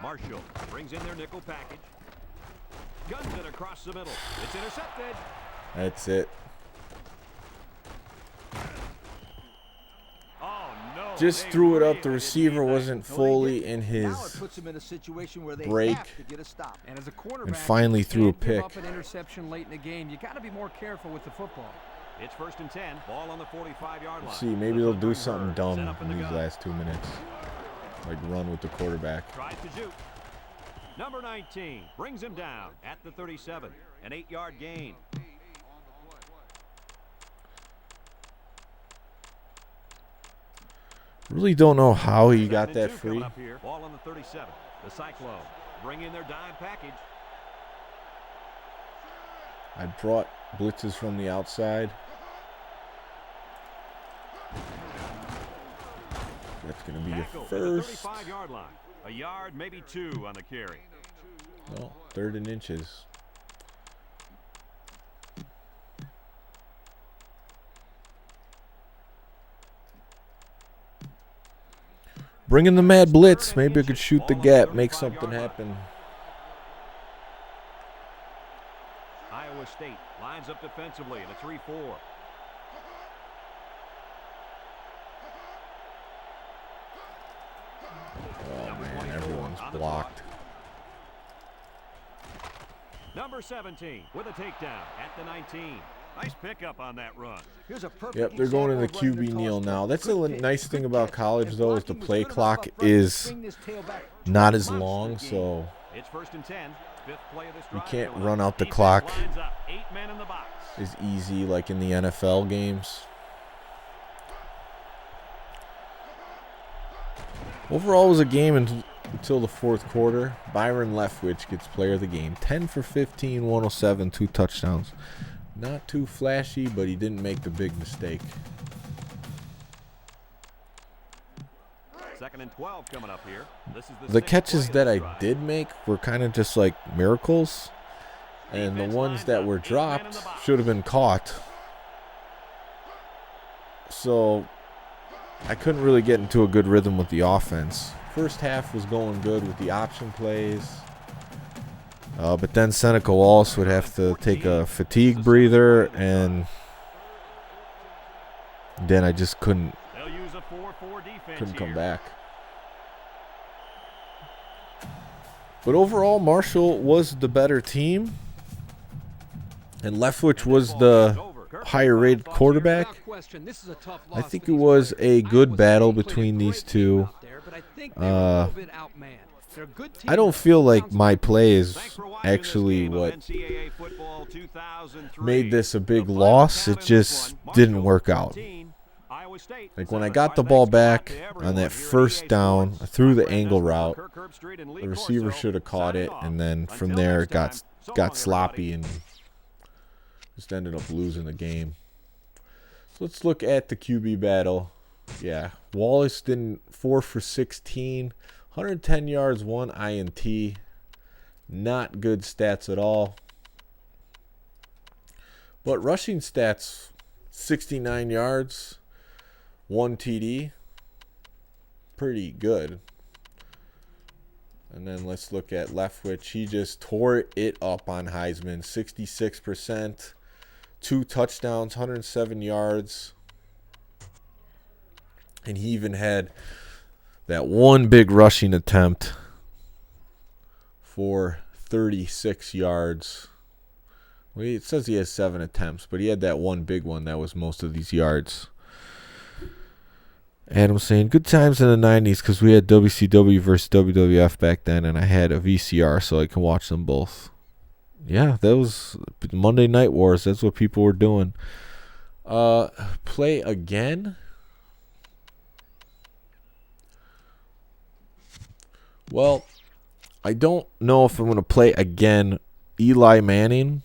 Marshall brings in their nickel package. Guns it across the middle. It's intercepted. That's it. Oh no. Just they threw it up. really The receiver wasn't fully in Now it his puts them in a situation where they break. have to get a stop. And as a quarterback, And finally you threw a can't give pick. up an interception late in the game. You got to be more careful with the football. It's 1st and 10. Ball on the 45-yard line. Let's see, maybe they'll do something Set dumb up in the in these gun. last 2 minutes. Like run with the quarterback. Tries to shoot. Number 19 brings him down at the 37. An 8-yard gain. Really don't know how he got 2nd and that 2 free. coming up here. Ball on the 37. The Cyclone bring in their dime package. I brought blitzes from the outside. That's going to be a Tackle at the first. 35-yard line. A yard, maybe 2 on the carry. No, 3rd and inches. Bring in the mad blitz. Maybe I could shoot the gap, make something happen. Iowa State lines up defensively in a 3-4. Oh man, everyone's blocked. Number 17 with a takedown at the 19. Nice pickup on that run. Here's a perfect Yep, they're going in the example of running QB their kneel toss now. play. That's Good a pick, nice thing good about catch. college, And though, is the blocking was play good enough clock up front to is swing this tailback not to a as long, monster game. so It's 1st and 10. 5th play of this you drive can't coming run up. out the Defense clock lines up. 8 men in the box. as easy like in the NFL games. Overall, it was a game until the 4th quarter. Byron Leftwich gets player of the game. 10 for 15, 107, 2 touchdowns. Not too flashy, but he didn't make the big mistake. 2nd and 12 coming up here. This is The 6th catches play of that this I drive. did make were kind of just like miracles. And the Defense ones lines that up. were 8 men in dropped the box. should have been caught. So I couldn't really get into a good rhythm with the offense. First half was going good with the option plays. But then Seneca Wallace would have to take a fatigue breather, and then I just couldn't They'll use a 4-4 defense come here. back. But overall, Marshall was the better team, and Leftwich was the higher rated quarterback. Without question, this is a tough I loss think for it these was players. a good Iowa battle State played a between great these game two. out there, but I think they were a little bit outmanned. They're a good team. I don't feel like my play is Thanks for watching actually this game of what NCAA football 2003. made this a big The loss. final It count in this just one, didn't Marshall work out. 14, Iowa State Like when I 7. got the Our ball thanks go out back to on everyone that here at first EA down, I Sports. threw the I'm angle Brandon route. Kirk Herbstreit and Lee The receiver Corso should have caught signing it, off. and then from Until there next it got time, so long, got sloppy everybody. and just ended up losing the game. So let's look at the QB battle. Yeah, Wallace didn't 4 for 16, 110 yards, 1 INT. Not good stats at all. But rushing stats, 69 yards, 1 TD. Pretty good. And then let's look at Leftwich. He just tore it up on Heisman. 66%, 2 touchdowns, 107 yards. And he even had that one big rushing attempt for 36 yards. Well, it says he has 7 attempts, but he had that one big one that was most of these yards. Adam's saying, good times in the 90s because we had WCW versus WWF back then, and I had a VCR so I can watch them both. Yeah, that was Monday Night Wars. That's what people were doing. Play again? Well, I don't know if I'm going to play again Eli Manning.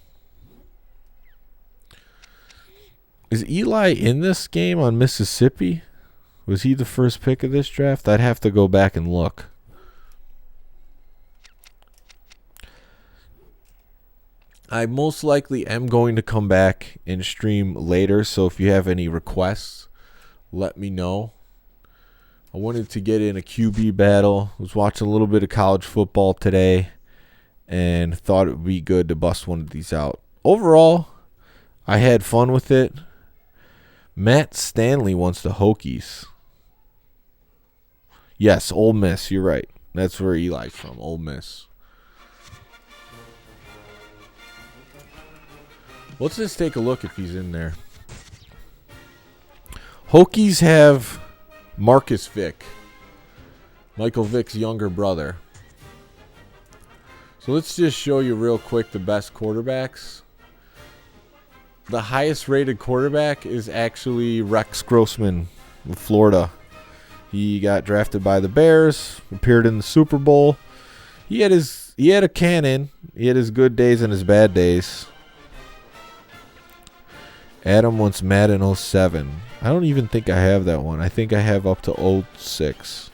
Is Eli in this game on Mississippi? Was he the first pick of this draft? I'd have to go back and look. I most likely am going to come back and stream later, so if you have any requests, let me know. I wanted to get in a QB battle. I was watching a little bit of college football today and thought it would be good to bust one of these out. Overall, I had fun with it. Matt Stanley wants the Hokies. Yes, Ole Miss. You're right. That's where Eli's from, Ole Miss. Let's just take a look if he's in there. Hokies have Marcus Vick, Michael Vick's younger brother. So let's just show you real quick the best quarterbacks. The highest rated quarterback is actually Rex Grossman of Florida. He got drafted by the Bears, appeared in the Super Bowl. He had a cannon. He had his good days and his bad days. Adam wants Madden 07. I don't even think I have that one. I think I have up to 06.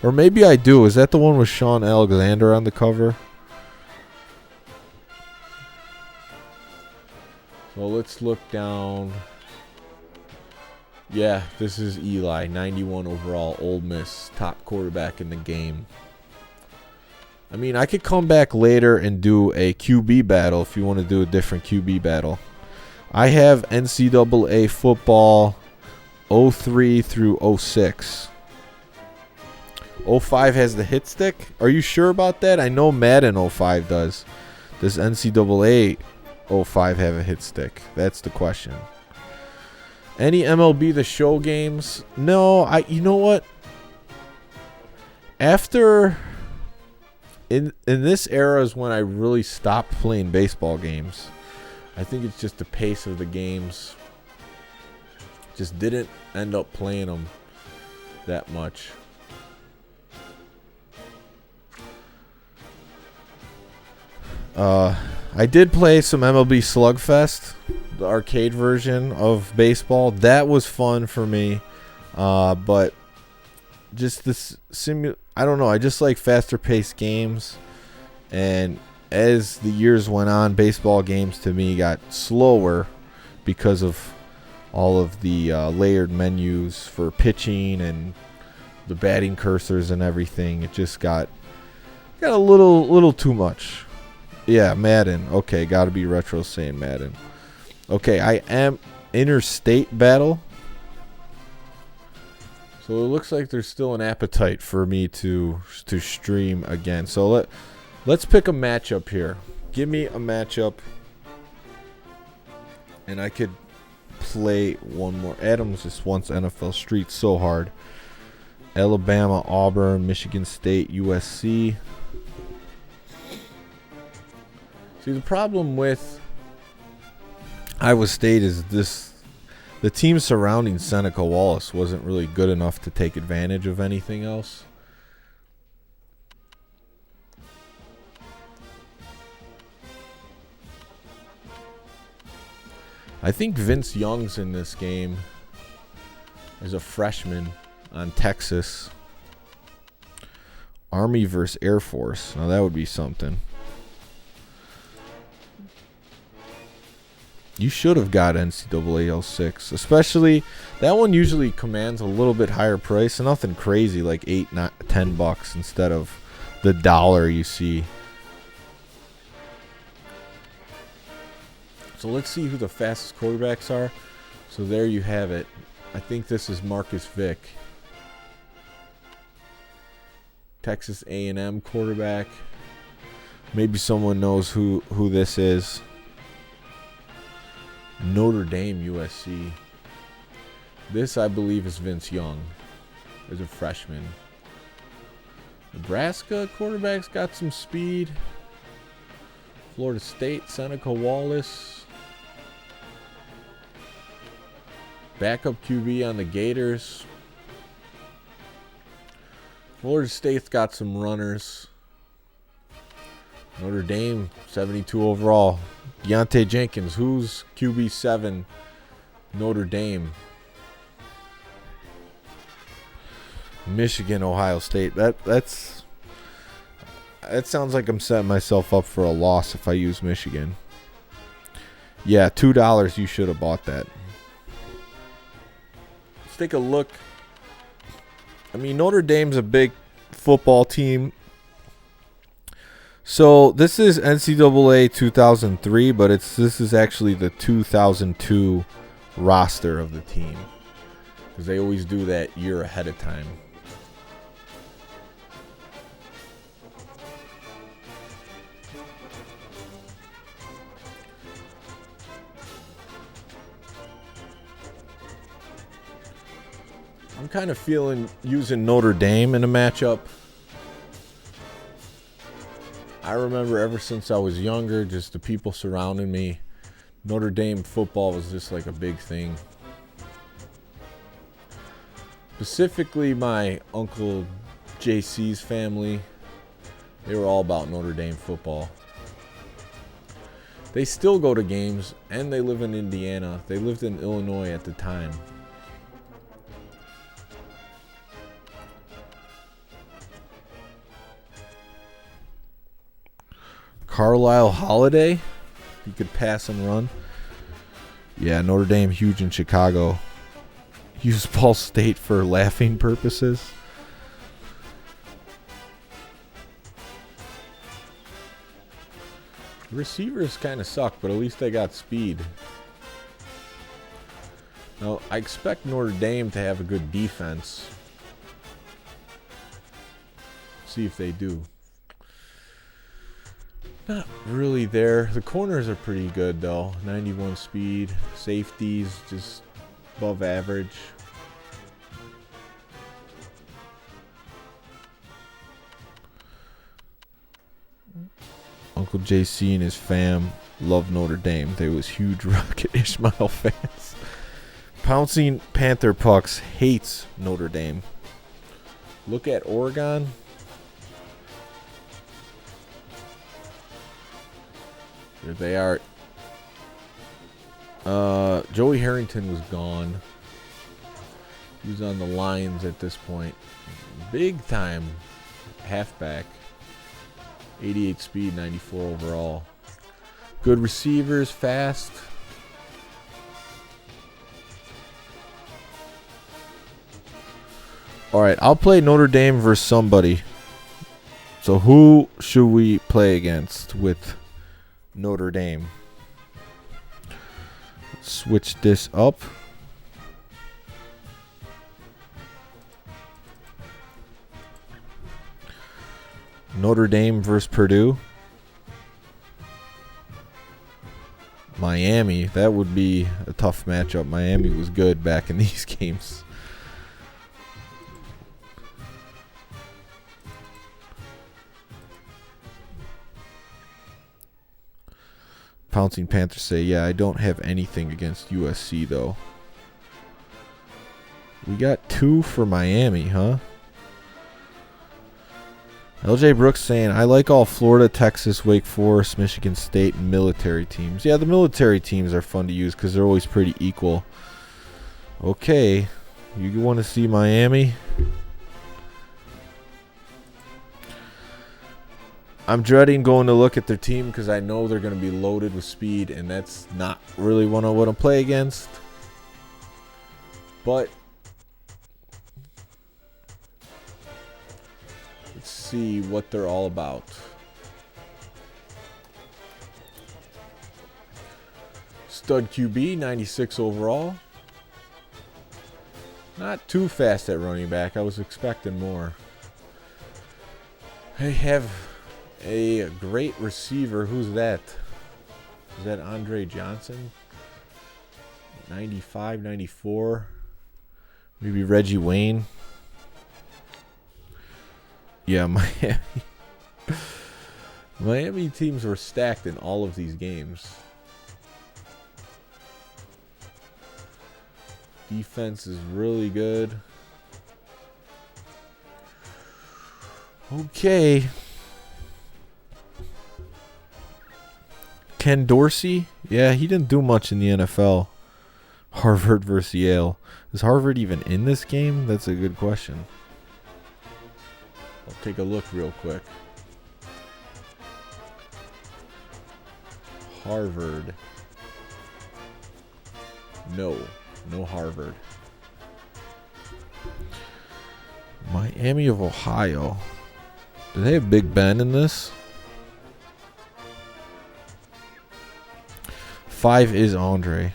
Or maybe I do. Is that the one with Sean Alexander on the cover? Well, let's look down. Yeah, this is Eli, 91 overall, Ole Miss, top quarterback in the game. I mean, I could come back later and do a QB battle if you want to do a different QB battle. I have NCAA football 03 through 06. 05 has the hit stick. Are you sure about that? I know Madden 05 does. Does NCAA 05 have a hit stick? That's the question. Any MLB The Show games? No, you know what? After in this era is when I really stopped playing baseball games. I think it's just the pace of the games. Just didn't end up playing them that much. I did play some MLB Slugfest, the arcade version of baseball. That was fun for me. But just this I don't know. I just like faster paced games. And as the years went on, baseball games to me got slower because of all of the layered menus for pitching and the batting cursors and everything. It just got a little too much. Yeah, Madden. Okay, got to be retro saying Madden. Okay, I am Interstate Battle. So it looks like there's still an appetite for me to stream again. So let's pick a matchup here. Give me a matchup, and I could play one more. Adams just wants NFL Street so hard. Alabama, Auburn, Michigan State, USC. See, the problem with Iowa State is the team surrounding Seneca Wallace wasn't really good enough to take advantage of anything else. I think Vince Young's in this game as a freshman on Texas. Army versus Air Force. Now that would be something. You should have got NCAA 06. Especially, that one usually commands a little bit higher price. Nothing crazy like $8, not $10 instead of the $1 you see. So let's see who the fastest quarterbacks are. So there you have it. I think this is Marcus Vick. Texas A&M quarterback. Maybe someone knows who this is. Notre Dame, USC. This, I believe, is Vince Young as a freshman. Nebraska quarterback's got some speed. Florida State, Seneca, Wallace. Backup QB on the Gators. Florida State's got some runners. Notre Dame, 72 overall. Deontay Jenkins, who's QB7? Notre Dame. Michigan, Ohio State. That sounds like I'm setting myself up for a loss if I use Michigan. Yeah, $2. You should have bought that. Let's take a look. I mean, Notre Dame's a big football team. So this is NCAA 2003, but this is actually the 2002 roster of the team, because they always do that year ahead of time. I'm kind of feeling using Notre Dame in a matchup. I remember ever since I was younger, just the people surrounding me, Notre Dame football was just like a big thing. Specifically, my Uncle JC's family, they were all about Notre Dame football. They still go to games, and they live in Indiana. They lived in Illinois at the time. Carlisle Holiday, he could pass and run. Yeah, Notre Dame huge in Chicago. Use Ball State for laughing purposes. Receivers kind of suck, but at least they got speed. Now, I expect Notre Dame to have a good defense. See if they do. Not really there. The corners are pretty good, though. 91 speed. Safeties, just above average. Uncle JC and his fam love Notre Dame. They was huge Rocket Ishmael fans. Pouncing Panther Pucks hates Notre Dame. Look at Oregon. There they are. Joey Harrington was gone. He was on the Lions at this point. Big time halfback. 88 speed, 94 overall. Good receivers, fast. Alright, I'll play Notre Dame versus somebody. So who should we play against with Notre Dame? Switch this up. Notre Dame versus Purdue. Miami, that would be a tough matchup. Miami was good back in these games. Pouncing Panthers say, yeah, I don't have anything against USC, though. We got 2 for Miami, huh? LJ Brooks saying, I like all Florida, Texas, Wake Forest, Michigan State, and military teams. Yeah, the military teams are fun to use because they're always pretty equal. Okay, you want to see Miami? I'm dreading going to look at their team because I know they're going to be loaded with speed, and that's not really what I want to play against. But let's see what they're all about. Stud QB, 96 overall. Not too fast at running back. I was expecting more. They have a great receiver. Who's that? Is that Andre Johnson? 95, 94. Maybe Reggie Wayne. Yeah, Miami teams were stacked in all of these games. Defense is really good. Okay. Ken Dorsey? Yeah, he didn't do much in the NFL. Harvard versus Yale. Is Harvard even in this game? That's a good question. I'll take a look real quick. Harvard. No Harvard. Miami of Ohio. Do they have Big Ben in this? 5 is Andre.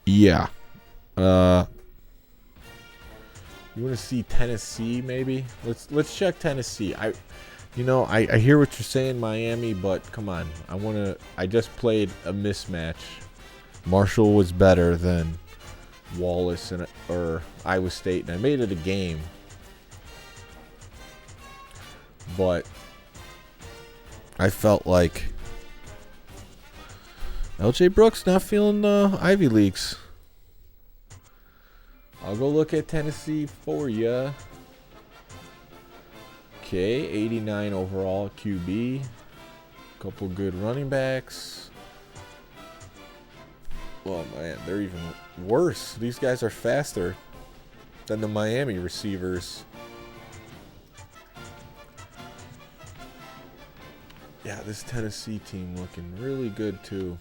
Yeah. You want to see Tennessee maybe? Let's check Tennessee. I hear what you're saying, Miami, but come on. I just played a mismatch. Marshall was better than Wallace or Iowa State, and I made it a game. But I felt like LJ Brooks not feeling the Ivy Leagues. I'll go look at Tennessee for ya. Okay, 89 overall QB. Couple good running backs. Oh man, they're even worse. These guys are faster than the Miami receivers. Yeah, this Tennessee team looking really good too.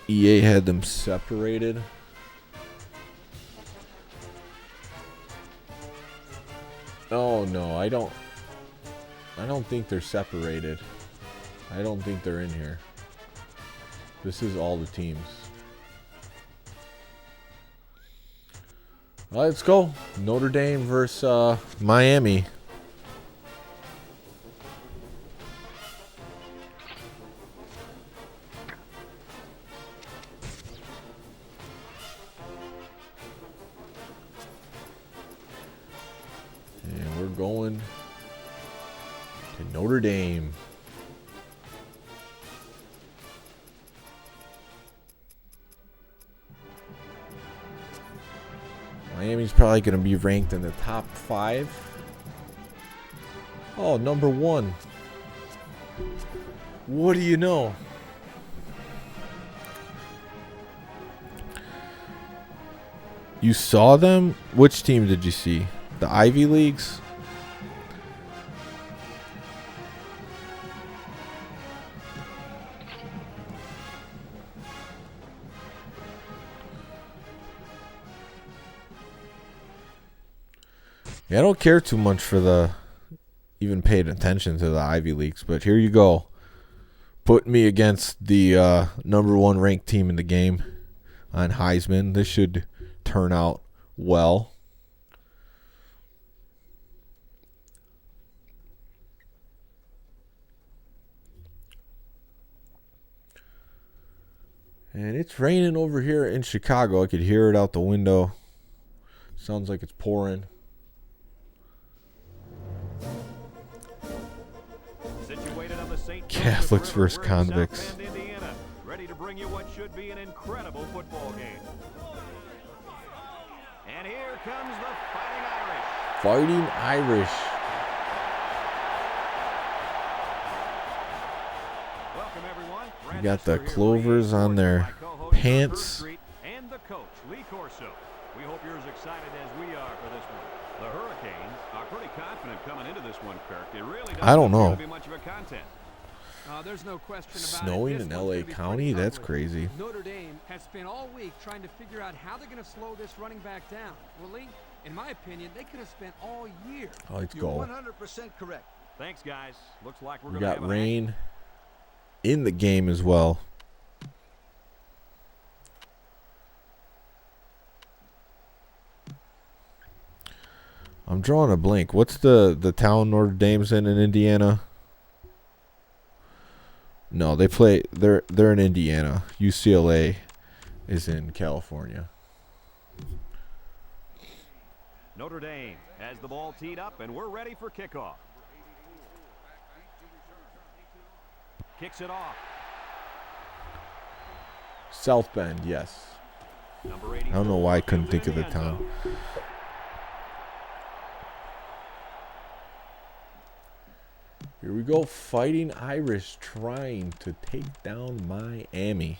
EA had them separated. Oh no, I don't think they're separated. I don't think they're in here. This is all the teams. Let's go. Notre Dame versus Miami. And we're going to Notre Dame. Miami's probably going to be ranked in the top 5. Oh, number 1. What do you know? You saw them? Which team did you see? The Ivy Leagues? Yeah, I don't care too much for even paid attention to the Ivy Leagues, but here you go. Put me against the number 1 ranked team in the game on Heisman. This should turn out well. And it's raining over here in Chicago. I could hear it out the window. Sounds like it's pouring. Catholics versus convicts. Ready to bring you what should be an incredible football game. And here comes the Fighting Irish. Fighting Irish. Welcome everyone. You got the clovers on their pants. And the coach, Lee Corso. We hope you're as excited as we are for this one. The Hurricanes are pretty confident coming into this one, Kirk. It really I don't know. be much of a contest. There's no question about Snowing it. in LA County? That's crazy. Notre Dame has spent all week trying to figure out how they're going to slow this running back down. Well, Lee, in my opinion, they could have spent all year. Oh, let's You're go. 100% correct. Thanks, guys. Looks like we're We going to got have rain. in the game as well. I'm drawing a blank. What's the town Notre Dame's in Indiana? No, they play. They're in Indiana. UCLA is in California. Notre Dame has the ball teed up, and we're ready for kickoff. Kicks it off. South Bend, yes. I don't know why I couldn't think of the town. Here we go. Fighting Irish trying to take down Miami.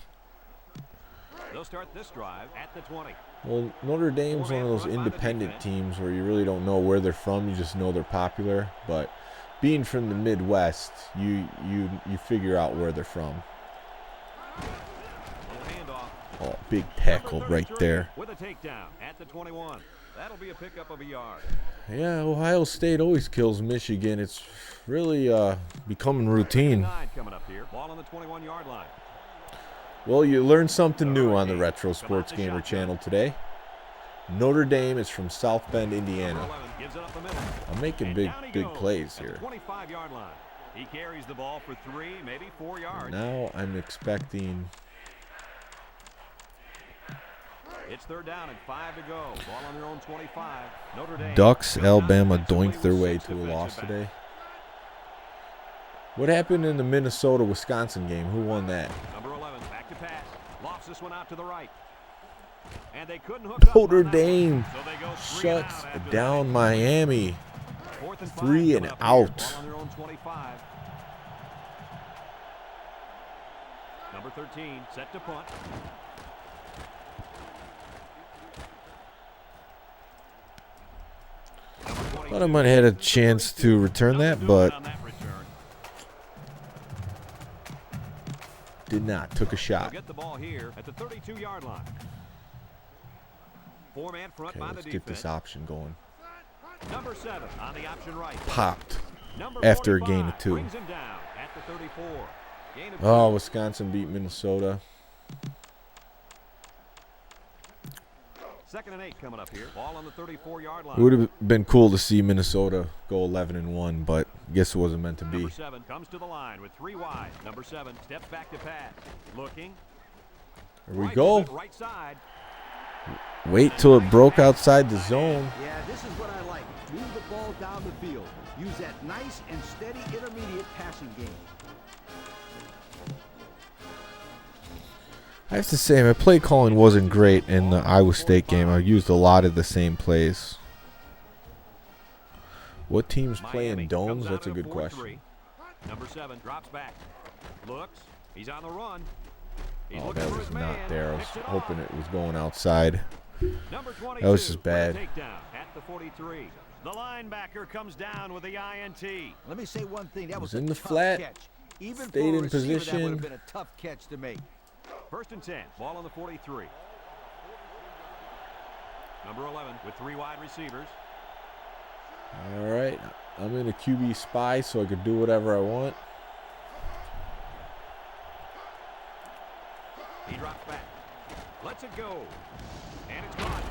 They'll start this drive at the 20. Well, Notre Dame's one of those independent teams where you really don't know where they're from. You just know they're popular. But being from the Midwest, you figure out where they're from. Oh, big tackle right there. With a takedown at the 21. That'll be a pickup of a yard. Yeah, Ohio State always kills Michigan. It's really becoming routine. Coming up here. Ball on the 21-yard line. Well, you learned something new on the Retro Sports Gamer channel today. Notre Dame is from South Bend, Indiana. I'm making big plays here. 25-yard line. He carries the ball for 3, maybe 4 yards. Now I'm expecting. It's third down and 5 to go. Ball on their own 25. Notre Dame. Ducks, Alabama doinked their way to a loss today. What happened in the Minnesota-Wisconsin game? Who won that? Number 11, back to pass. Lofts this one out to the right. And they couldn't hook up. Notre Dame so they go shuts down Miami. 3 and out. Ball on their own 25. Number 13, set to punt. Thought I might have had a chance to return that, but did not. Took a shot. Get the ball here at the 32-yard line. 4-man front by the let's defense. get this option going. Number 7 on the option right. Popped Number after a 45 gain of 2. brings him down at the 34. Gain of 2. Oh, Wisconsin beat Minnesota. 2nd and 8 coming up here. Ball on the 34-yard line. It would have been cool to see Minnesota go 11-1, but I guess it wasn't meant to be. Number 7 comes to the line with 3 wide. Number 7 steps back to pass. Looking. Here we go. Right side. Wait till it broke outside the zone. Yeah, this is what I like. Move the ball down the field. Use that nice and steady intermediate passing game. I have to say, my play calling wasn't great in the Iowa State game. I used a lot of the same plays. What teams play in domes? That's a good question. Number 7 drops back. Looks. He's on the run. Oh, that was not there. I was hoping it was going outside. That was just bad. At the 43. The linebacker comes down with the INT. Let me say one thing. That was in a the tough flat. catch. Even Stayed for a in receiver, that position. would have been a tough catch to make. 1st and 10. Ball on the 43. Number 11 with 3 wide receivers. All right. I'm in a QB spy, so I could do whatever I want. He drops back. Lets it go. And it's gone.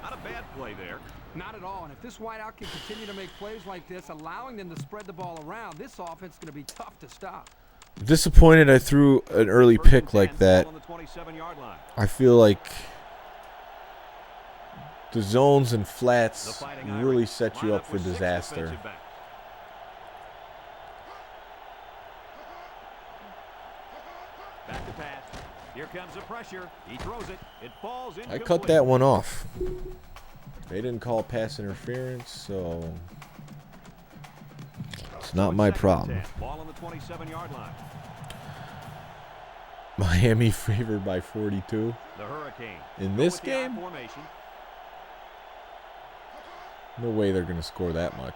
Not a bad play there. Not at all. And if this wideout can continue to make plays like this, allowing them to spread the ball around, this offense is going to be tough to stop. Disappointed I threw an early pick like that. On the 27-yard line. I feel like the zones and flats really set you up for disaster. Back to pass. Here comes the pressure. He throws it. It falls in. I cut that one off. They didn't call pass interference, so it's not my problem. Ball on the 27-yard line. Miami favored by 42. The Hurricane. In this game? No way they're going to score that much.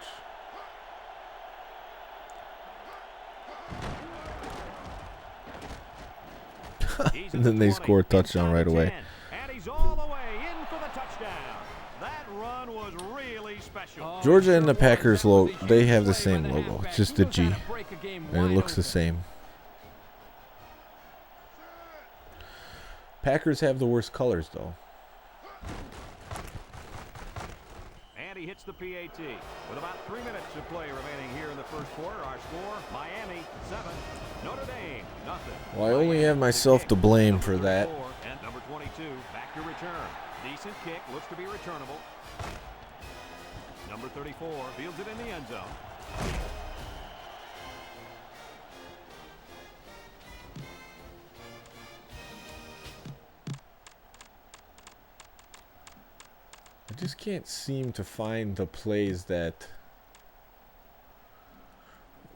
And then they score a touchdown right away. And he's all the way in for the touchdown. That run was really special. Georgia and the Packers, they have the same logo. It's just a G. And it looks the same. Packers have the worst colors, though. And he hits the PAT. With about 3 minutes to play remaining here in the first quarter, our score, Miami 7, Notre Dame nothing. Well, I only have myself to blame for that. And number 22, back to return. Decent kick, looks to be returnable. Number 34 fields it in the end zone. I just can't seem to find the plays that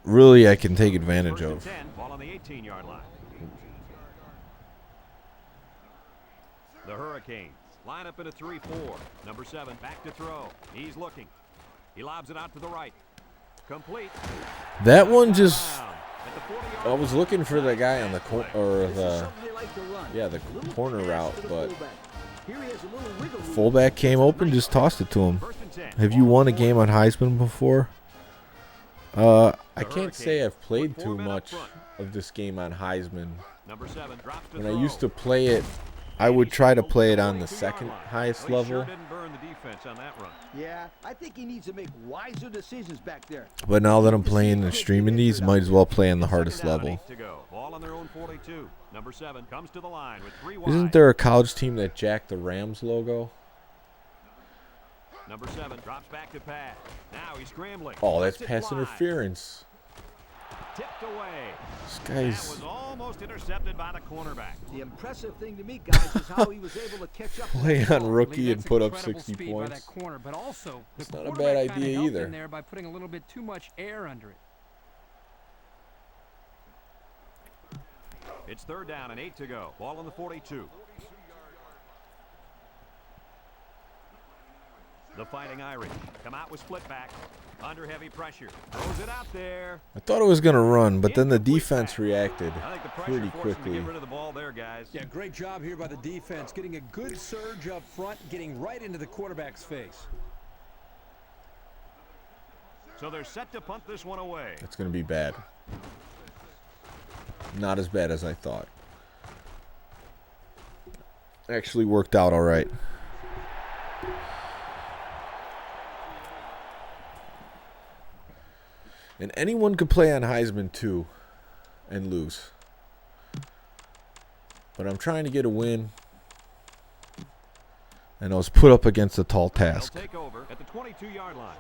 really I can take advantage of. 10, ball on the 18-yard line. The Hurricanes line up in a 3-4. Number 7 back to throw. He's looking. He lobs it out to the right. Complete. That one just, I was looking for the guy on the corner, or the corner route, but fullback came open, just tossed it to him. Have you won a game on Heisman before? I can't say I've played too much of this game on Heisman. When I used to play it, I would try to play it on the second highest level. Yeah, I think he needs to make wiser decisions back there. But now that I'm playing and streaming these, might as well play on the hardest level. Isn't there a college team that jacked the Rams logo? Number 7 drops back to pass. Now he's scrambling. Oh, that's pass interference. Tipped away. This guy's That was almost intercepted by the cornerback. The impressive thing to me, guys, is how he was able to catch up. play on rookie and put up 60 speed points. By that corner, but also It's the not a bad quarterback kinda idea helped either. in there by putting a little bit too much air under it. It's 3rd down and 8 to go. Ball on the 42. The Fighting Irish come out with split back. Under heavy pressure. Throws it out there. I thought it was going to run, but then the defense reacted I think the pressure pretty forced him to quickly. get rid of the ball there, guys. Yeah, great job here by the defense, getting a good surge up front, getting right into the quarterback's face. So they're set to punt this one away. It's going to be bad. Not as bad as I thought. Actually worked out all right. And anyone could play on Heisman too and lose. But I'm trying to get a win. And I was put up against a tall task. They'll take over at the 22-yard line.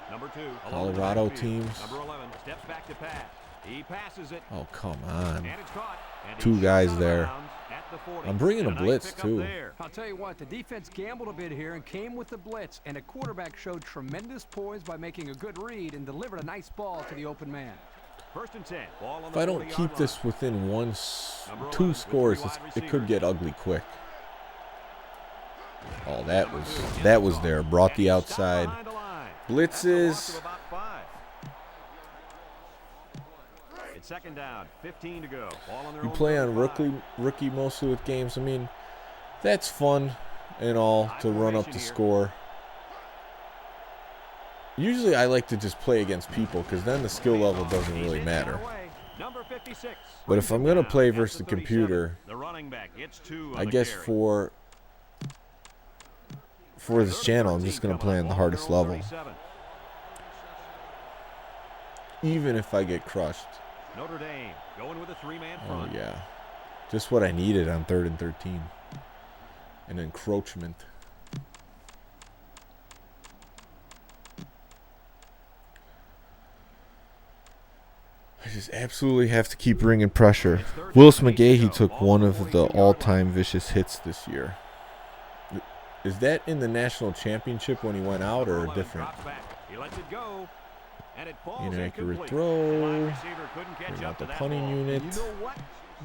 Number 2. Colorado teams. Number 11 steps back to pass. He passes it. Oh, come on. And it's caught. And Two he's guys out of there. bounds at the 40. I'm bringing a nice blitz, pickup too. there. I'll tell you what, the defense gambled a bit here and came with the blitz, and the quarterback showed tremendous poise by making a good read and delivered a nice ball to the open man. 1st and 10. Ball on If the I don't 40-yard keep line. this within Number 11 two with scores, three wide it could get receivers. ugly quick. Oh, that was there. Brought the And he stopped outside. behind the line. Blitzes. That's a loss of about 5. It's 2nd down, 15 to go. Ball on their You own play on 35. rookie mostly with games. I mean, that's fun and all to run up the score. Usually I like to just play against people because then the skill level doesn't really matter. Number 56. But if I'm going to play At versus the 37, computer, the running back gets 2 on I the guess carry. for this channel, I'm just going to play on the hardest level. Even if I get crushed. Notre Dame going with a 3-man Oh, front. yeah. Just what I needed on 3rd and 13. An encroachment. I just absolutely have to keep bringing pressure. Willis McGahee took one of the all-time vicious hits this year. Is that in the national championship when he went out or different? He lets it go. And it falls Inaccurate incomplete. throw. The wide receiver couldn't catch Bring up out the to that punting ball. unit. And you know what?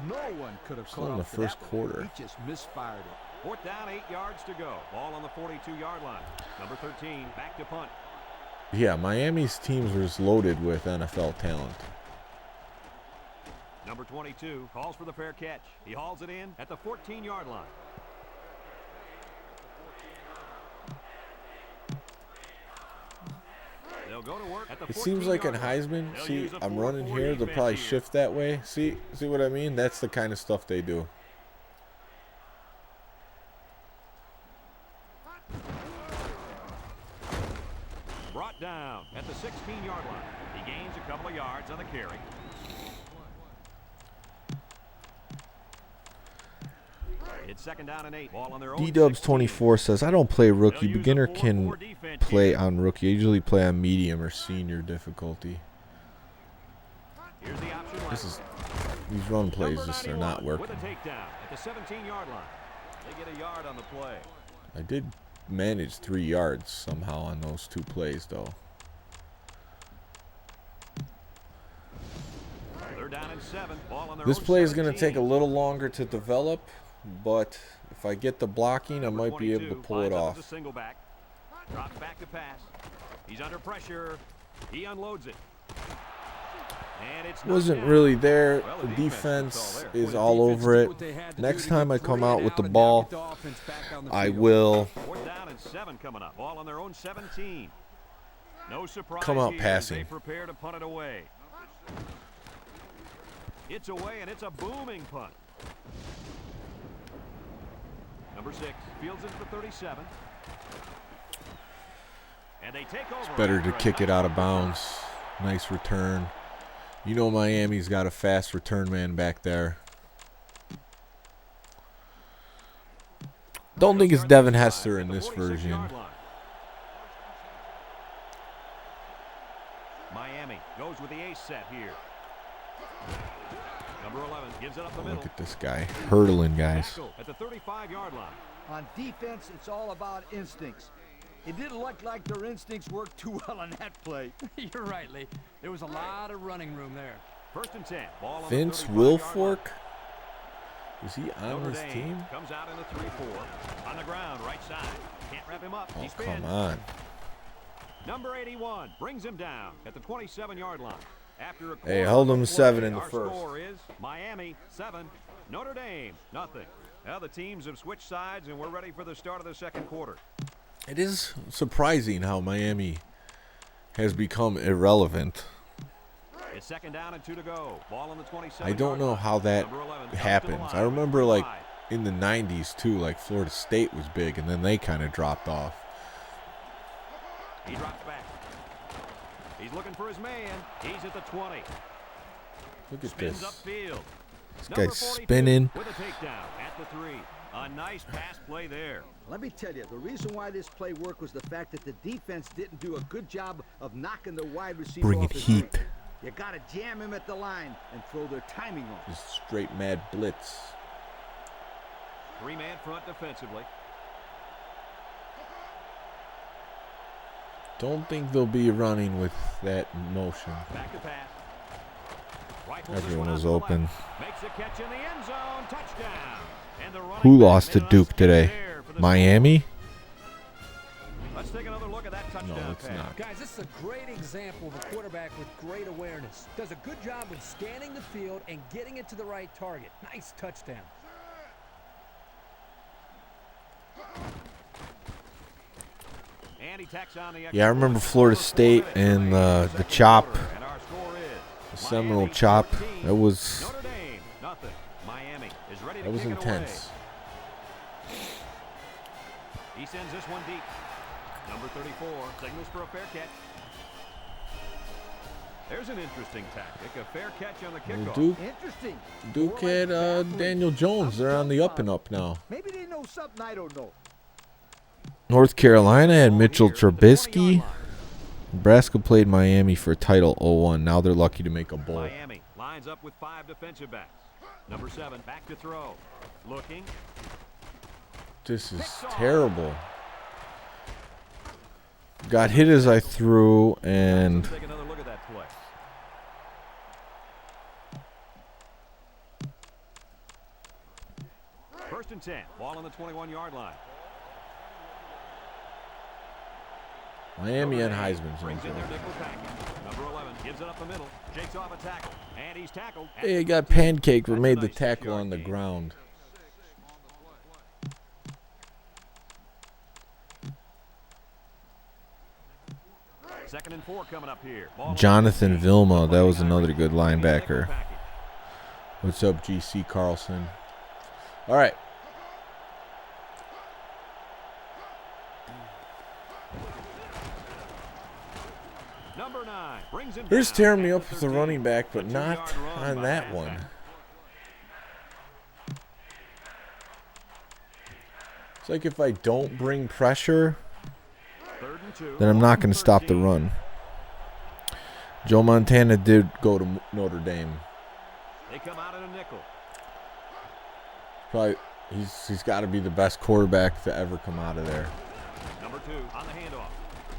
No one could have Still caught in the up to that first one. quarter. He just misfired it. 4th down, 8 yards to go. Ball on the 42-yard line. Number 13, back to punt. Yeah, Miami's teams was loaded with NFL talent. Number 22 calls for the fair catch. He hauls it in at the 14-yard line. They'll go to work at the It seems like in 14-yard line. Heisman, They'll see, use a I'm running 4-4 here, they'll defense probably here. shift that way. See what I mean? That's the kind of stuff they do. Brought down at the 16-yard line. He gains a couple of yards on the carry. It's second down and 8. Ball on their own D-Dubs 16. 24 says, I don't play rookie. They'll use a Beginner 4-4 can defense play here. on rookie. I usually play on medium or senior difficulty. Here's the option line. These run plays Number just are 91 not working. With a takedown at the 17-yard line. They get a yard on the play. I did manage 3 yards somehow on those 2 plays, though. They're down in 7. Ball on their This own play is going to 17. take a little longer to develop, but if I get the blocking, I might be able to pull it lines up off. as a single back. Drops back to pass. He's under pressure. He unloads it. And it's knocked Wasn't down. really there. Well, The the defense there. is all over it. Next time I come out with the ball, I will Fourth down and 7 coming up. Ball on their own 17. No surprise come out here as passing. They prepare to punt it away. It's away, and it's a booming punt. Number 6 fields it for 37. And they take over. better to after a kick it nice out of bounds. Nice return. You know Miami's got a fast return man back there. Don't think it's Devin Hester in this version. Miami goes with the ace set here. Number 11 gives it up the middle. Look at this guy hurdling, guys. Tackle at the 35-yard line. On defense, it's all about instincts. It didn't look like their instincts worked too well on that play. You're right, Lee. There was a lot of running room there. First and 10. Ball on Vince the 35-yard Wilfork? line. Is he on Notre this Dame team? comes out in the 3-4. On the ground, right side. Can't wrap him up. Oh, He come spins. on. Number 81 brings him down at the 27-yard line. After a Hey, quarter held of him play, 7 in the our first. score is Miami 7, Notre Dame nothing. Well, the teams have switched sides, and we're ready for the start of the second quarter. It is surprising how Miami has become irrelevant. It's second down and 2 to go. Ball on the 27. I don't know how that happens. I remember, like, in the 90s, too, like, Florida State was big, and then they kind of dropped off. He drops back. He's looking for his man. He's at the 20. Look at Spins this. upfield. This Number guy's 42 spinning. with a takedown at the 3. A nice pass play there. Let me tell you, the reason why this play worked was the fact that the defense didn't do a good job of knocking the wide receiver Bringing off his heat. feet. You got to jam him at the line and throw their timing off. Just straight mad blitz. 3-man front defensively. Don't think they'll be running with that motion. Back to pass. Rifles this Everyone one was out to the open. left. Makes a catch in the end zone. Touchdown. And the running Who back lost to made a Duke nice catch today? there for the Miami? score. Let's take another look at that touchdown No, it's pass. not. Guys, this is a great example of a quarterback with great awareness. Does a good job of scanning the field and getting it to the right target. Nice touchdown. And he tacks on the Yeah, I remember Florida State and the chop, the Seminole chop. That was Notre Dame, nothing. Miami is ready to that was kick it intense. away. He sends this one deep. Number 34 signals for a fair catch. There's an interesting tactic, a fair catch on the kickoff. Interesting. Duke More had like backwards. Daniel Jones. They're on the up and up now. Maybe they know something I don't know. North Carolina had Mitchell Here at the Trubisky. 20-yard line. Nebraska played Miami for Title 01. Now they're lucky to make a bowl. Miami lines up with 5 defensive backs. Number 7 back to throw. Looking. This is terrible. Got hit as I threw, and Let's take another look at that play. First and 10. Ball on the 21-yard line. Miami and Notre Dame Heisman's brings in in their there. nickel package. Number 11 gives it up the middle. Shakes off a tackle. And he's tackled. at Hey, the I got 15. pancaked, but That's a made the nice tackle 6-yard on the gain. ground. 2nd and 4 coming up here. Ball Jonathan Vilma, that was another good linebacker. What's up, GC Carlson? All right. Number 9 brings him They're down. just tearing me up with the running back, but not on that one. It's like if I don't bring pressure, 3rd and 2. then I'm not going to stop the run. Joe Montana did go to Notre Dame. They come out in a nickel. Probably he's got to be the best quarterback to ever come out of there. Number 2 on the handoff.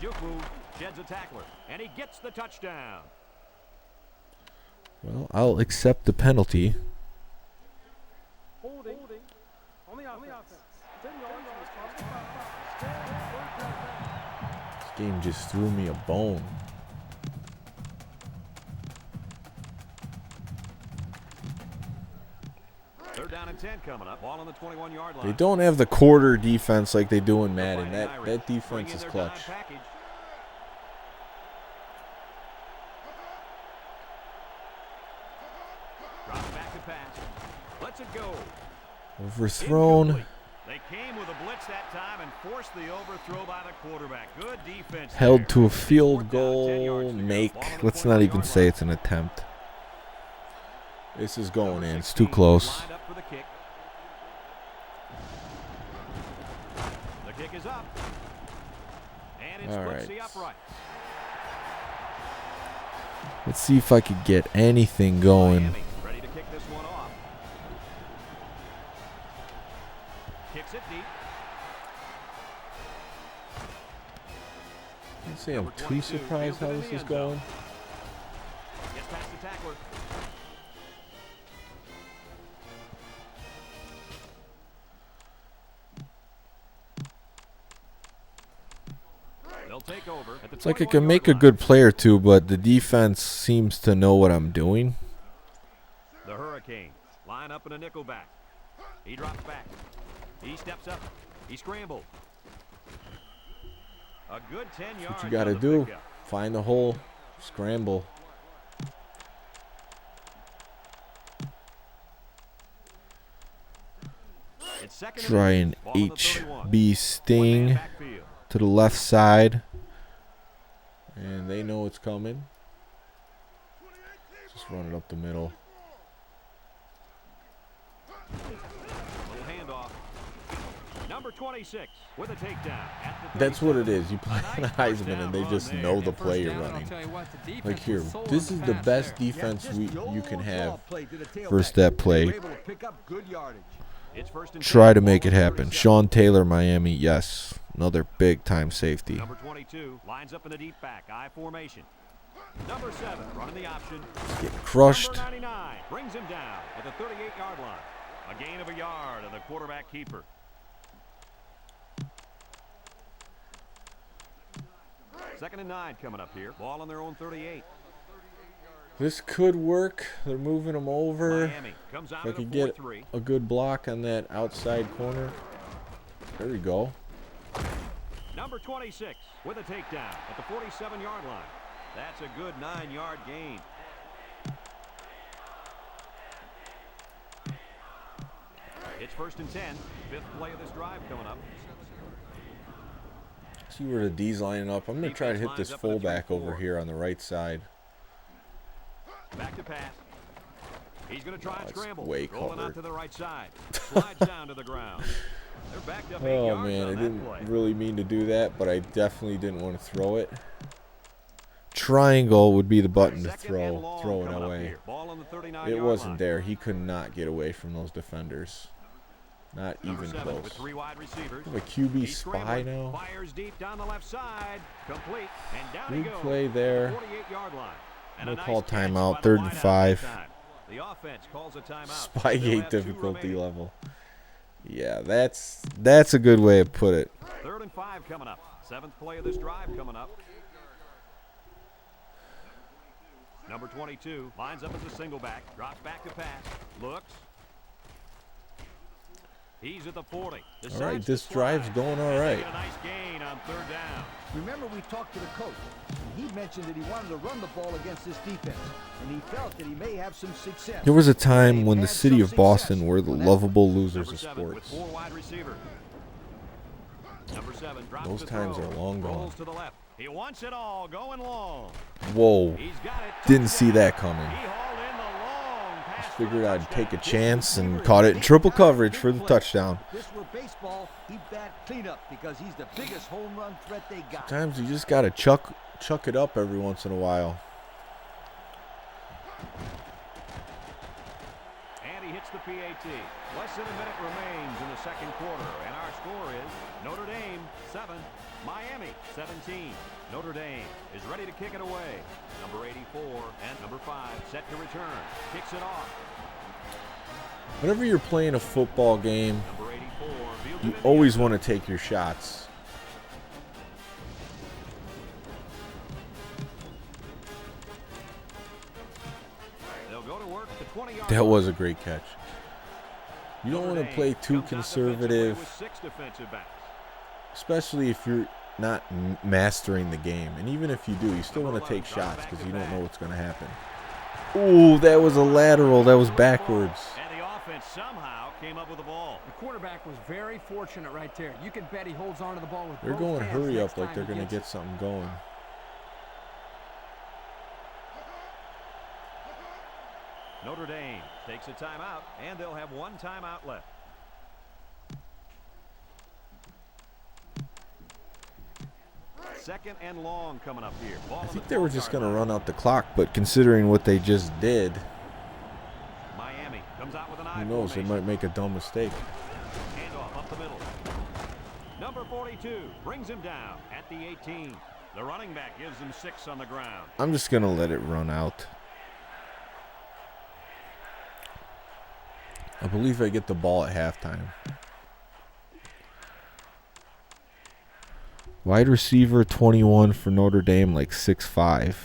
Jufu sheds a tackler, and he gets the touchdown. Well, I'll accept the penalty. Holding on the offense. 10 yards. This game just threw me a bone. Third down and 10 coming up. Ball on the 21-yard line. They don't have the quarter defense like they do in Madden. That defense is clutch. Drops back to pass. Lets it go. Overthrown. Incomplete. They came with a blitz that time and forced the overthrow by the quarterback. Good defense. Held there. to a field Fourth down, 10 goal. yards to go. Make. Ball on the Let's not even 21-yard say line. it's an attempt. This is going Number in. It's 16 too close. lined up for the kick. The kick is up. And it All splits right. the upright. Let's see if I could get anything going. Miami ready to kick this one off. Kicks it deep. I'd say I'm Number too 22 surprised fields how it in this the is end zone. going. Gets past the tackler. They'll take over at the It's like I 21-yard can make a line. good play or two, but the defense seems to know what I'm doing. The Hurricanes line up in a nickel back. He drops back. He steps up. He scrambles. A good 10 yards. What you got to on the do. pickup. Find the hole. Scramble. It's second and Try 8. an Ball on the 31. HB One-man sting backfield. to the left side. And they know it's coming. Just run it up the middle. Little handoff. Number 26 with a takedown. At the That's what 37. it is. You play on Heisman and they just know the play you're running. Like here, this is the best defense you can have versus that play. It's first and Try 10. to make it Ball on the happen. 37. Sean Taylor, Miami, yes. Another big time safety. Number 22 lines up in the deep back. I formation. Number 7 running the option. Get crushed. Number 99 brings him down at the 38-yard line. A gain of a yard and the quarterback keeper. Second and 9 coming up here. Ball on their own 38. This could work. They're moving him over. Miami comes out If I of could the get 4-3. a good block on that outside corner. There we go. Number 26 with a takedown at the 47-yard line. That's a good 9-yard gain. It's first and 10. Fifth play of this drive coming up. See where the D's lining up. I'm going to try to hit this Defense lines up in a fullback over 3-4. here on the right side. Back to pass. He's going to try and That's scramble. way Rolling covered. out to the right side. Slides down to the ground. They're backed up 8 Oh yards man, on I that didn't play. really mean to do that, but I definitely didn't want to throw it. Triangle would be the button to Second and throw long it coming up away. here. Ball on the 39-yard It wasn't line. there. He could not get away from those defenders. Not Number even 7 close. with 3 wide receivers. I have a QB He's spy scrambling. now. Fires deep down the left side. Complete. And down he Good goes. play there. 48-yard line. And We'll a nice call catch timeout, by the 3rd and wideout 5. that time. The offense calls a timeout. Still Spygate have 2 difficulty remaining. level. Yeah, that's a good way to put it. 3rd and 5 coming up. 7th play of this drive coming up. Number 22 lines up as a single back. Drops back to pass. Looks. He's at the 40. All right, this drive's going all right. A nice gain on 3rd down. Remember, we talked to the coach. He mentioned that he wanted to run the ball against this defense, and he felt that he may have some success. There was a time when the city of Boston were the lovable losers of Number 7 with sports. 4 wide receivers. Number 7 drops Those to times throw. are long gone. Rolls to the left. He wants it all, going long. Whoa. He's got it. Didn't see that Touchdown. coming. He hauled in the long pass for the Figured I'd touchdown. take a chance and caught it in triple coverage for the touchdown. If this were baseball, he'd bat cleanup because he's the biggest home run threat they got. Sometimes you just gotta chuck it up every once in a while. And he hits the PAT. Less than a minute remains in the 2nd quarter, and our score is Notre Dame 7, Miami 17. Notre Dame is ready to kick it away. Number 84 and number 5 set to return. Kicks it off. Whenever you're playing a football game, Number 84 fields you it in the always end want zone. to take your shots. They'll go to work the 20-yard That line. was a great catch. You don't Notre want to Dame play too comes out defensively conservative, with 6 defensive backs. especially if you're not mastering the game. And even if you do, you still want to take shots because you don't know what's going to happen. Ooh, that was a lateral. That was backwards. And the offense somehow came up with the ball. The quarterback was very fortunate right there. You can bet he holds on to the ball with They're both going hands hurry next up like time they're he going to gets get something going. Notre Dame takes a timeout, and they'll have 1 timeout left. Second and long coming up here. Ball I on think the they were just 12-yard going to line. run out the clock, but considering what they just did, Miami comes out with an eye who knows, they formation. might make a dumb mistake. Handoff up the middle. Number 42 brings him down at the 18. The running back gives him 6 on the ground. I'm just going to let it run out. I believe I get the ball at halftime. Wide receiver 21 for Notre Dame, like 6'5".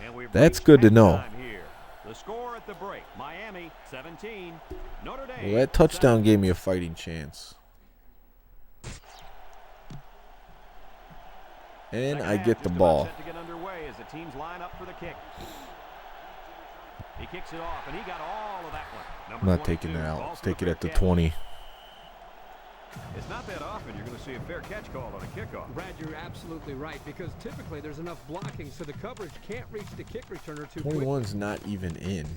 And we've That's reached good to know. halftime here. The score at the break, Miami 17, Notre Dame. Well, that touchdown gave me a fighting chance. And I get the ball. Set to get underway as the teams line up for the kick. He kicks it off, and he got all of that one. I'm not taking that out. Let's take it at the 20. It's not that often you're going to see a fair catch called on a kickoff. Brad, you're absolutely right, because typically there's enough blocking so the coverage can't reach the kick returner too quickly. 21's not even in.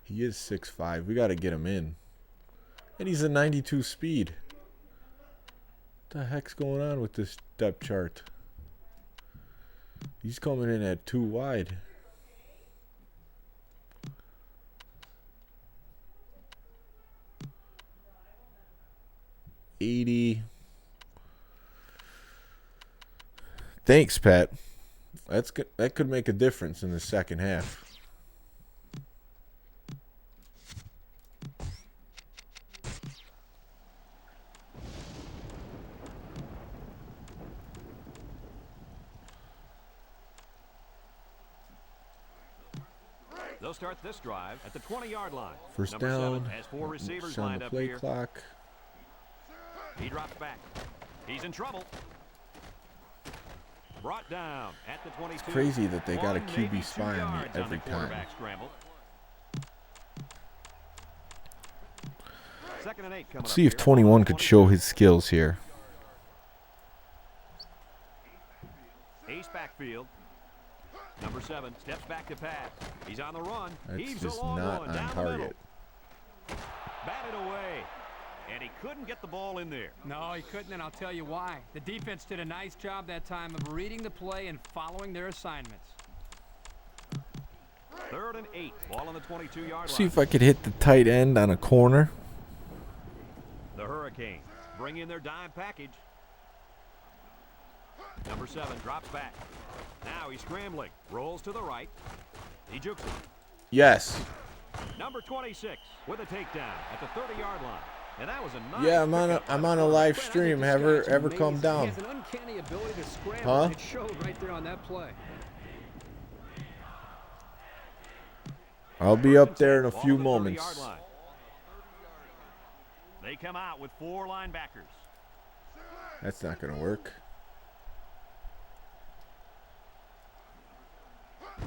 He is 6'5". We got to get him in. And he's a 92 speed. What the heck's going on with this depth chart? He's coming in at 2 wide. $80. Thanks, Pat. That's good. That could make a difference in the second half. They'll start this drive at the 20-yard line. First Number down. 7 has 4 receivers It's on lined the up play here. clock. He drops back. He's in trouble. Brought down at the 22. It's crazy that they got a 1, QB maybe 2 spy on me yards the every time. quarterback scramble. Second and 8 coming Let's up see if here. 21 could show his skills here. Ace backfield. Number 7 steps back to pass. He's on the run. That's Heaves just a long not one on down the middle. target. Batted away. And he couldn't get the ball in there. No, he couldn't, and I'll tell you why. The defense did a nice job that time of reading the play and following their assignments. Third and 8. Ball on the 22-yard line. See if I could hit the tight end on a corner. The Hurricanes bring in their dime package. Number 7 drops back. Now he's scrambling. Rolls to the right. He jukes it. Yes. Number 26 with a takedown at the 30-yard line. And that was a nice Yeah, I'm on a live Brad, I stream. think Have this her guy's ever come amazing. down? He has an uncanny ability to scramble. Huh? And it showed right there on that play. I'll be up there in a few moments. They come out with 4 linebackers. That's not going to work.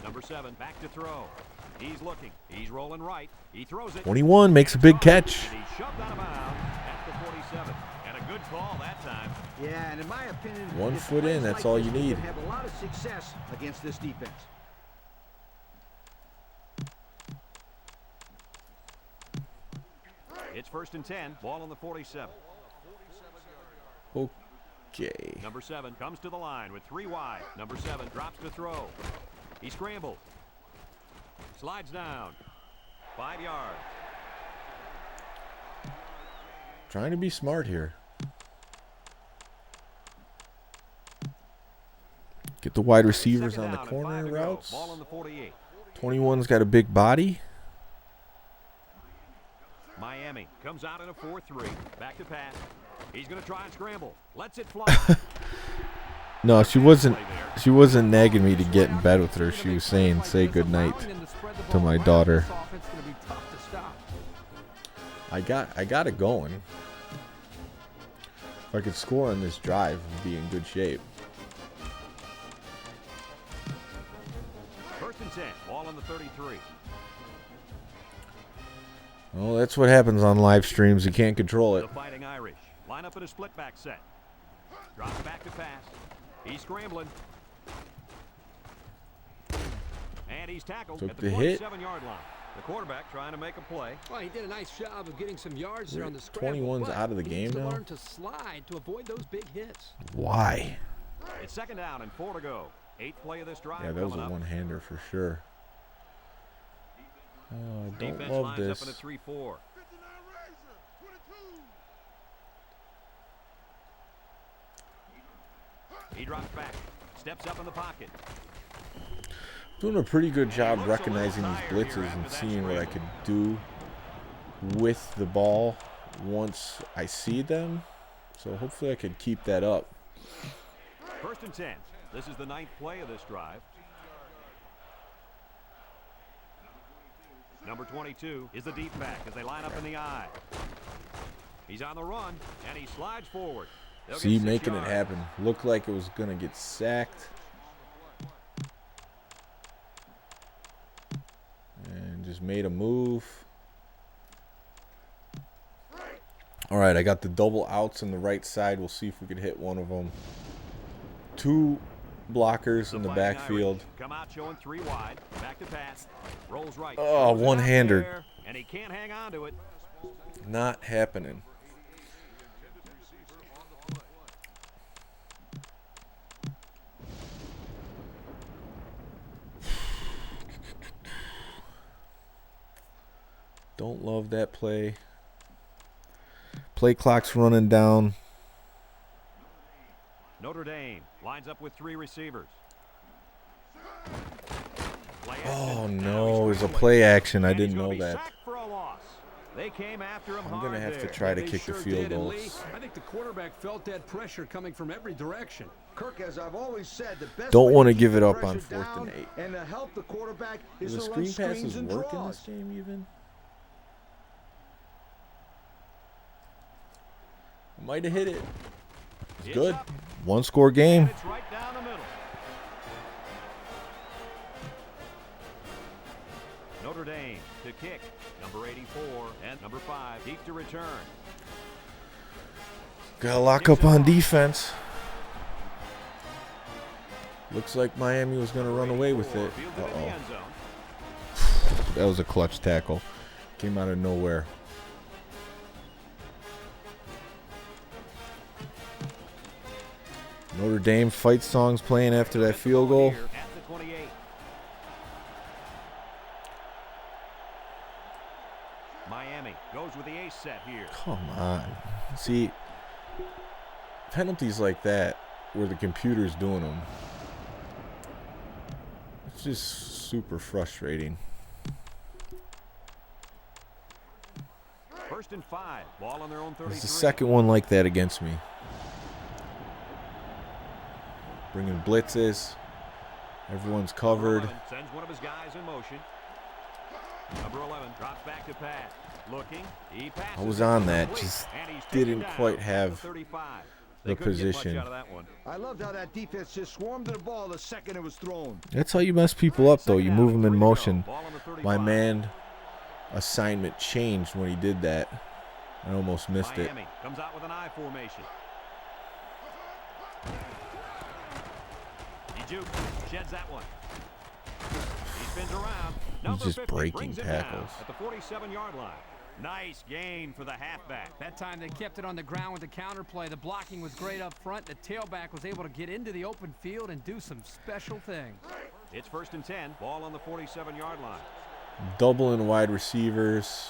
Number 7 back to throw. He's looking. He's rolling right. He throws it. 21 makes a big catch. And he's shoved out of bounds at the 47. And a good call that time. Yeah, and in my opinion, 1 foot in, that's all you need. Have a lot of success against this defense. It's 1st and 10. Ball on the 47. Okay. Number 7 comes to the line with 3 wide. Number 7 drops to throw. He scrambled. Slides down. 5 yards. Trying to be smart here. Get the wide receivers on the corner routes. Ball on the 48. 21's got a big body. Miami comes out in a 4-3. Back to pass. He's going to try and scramble. Lets it fly. No, she wasn't nagging me to get in bed with her. She was saying, say goodnight to my daughter. I got it going. If I could score on this drive, I'd be in good shape. 1st and 10. Ball on the 33. Well, that's what happens on live streams. You can't control it. The Fighting Irish line up in a split back set. Drops back to pass. He's scrambling. And he's tackled Took at the the hit. 47-yard line. The quarterback trying to make a play. Well, he did a nice job of getting some yards there on the scramble. 21's out of the game now. Learn to slide to avoid those big hits. Why? It's 2nd down and 4 to go. 8th play of this drive. Yeah, that was a coming up. one-hander for sure. Oh, I don't Defense love lines this. up in a 3-4. He drops back. Steps up in the pocket. Doing a pretty good job recognizing these blitzes and seeing what I could do with the ball once I see them. So hopefully I could keep that up. 1st and 10. This is the 9th play of this drive. Number 22 is the deep back as they line up in the I. He's on the run, and he slides forward. They'll See, get 6 making yards. it happen. Looked like it was going to get sacked. And just made a move. All right, I got the double outs on the right side. We'll see if we can hit one of them. 2 blockers in the Fighting backfield. Irish come out showing 3 wide. Back to pass. Rolls right. Oh, Throws it out one-hander. there, and he can't hang on to it. Not happening. Don't love that play. Play clock's running down. Notre Dame lines up with 3 receivers. Oh no, there's a play action. I didn't know that. They came after him I'm gonna hard have to there. try to They kick the sure field did, and goals. Lee, I think the quarterback felt that pressure coming from every direction. Kirk, as I've always said, the best Don't way want to keep give it the up on pressure 4th and down 8. and to help the quarterback Do is the to run screen screens passes and work in draws. this game even? I might have hit it. It's good. up. 1-score game. And it's right down the middle. Notre Dame to kick. Number 84 and number 5 deep to return. Got to lock up on defense. Looks like Miami was going to run away with it. Fields it in the Uh-oh. end zone. That was a clutch tackle. Came out of nowhere. Notre Dame fight songs playing after that field goal. Here at the 28. Miami goes with the ace set here. Come on. See, penalties like that where the computer's doing them, it's just super frustrating. 1st and 5. Ball on their own 33. It's the second one like that against me. Bringing blitzes. Everyone's covered. Sends one of his guys in motion. Number 11 drops back to pass. Looking. He passes. I was on that, just And he's taken didn't down quite at have 35. the They couldn't get much position. out of that one. I loved how that defense just swarmed to the ball the second it was thrown. That's how you mess people up, though. You move them in motion. Ball on the 35. My man assignment changed when he did that. I almost missed it. Miami comes out with an I formation. He jukes, sheds that one. He spins around. Number just 50 breaking brings him tackles. down at the 47-yard line. Nice gain for the halfback. That time they kept it on the ground with the counterplay. The blocking was great up front. The tailback was able to get into the open field and do some special things. It's 1st and 10. Ball on the 47-yard line. Doubling wide receivers.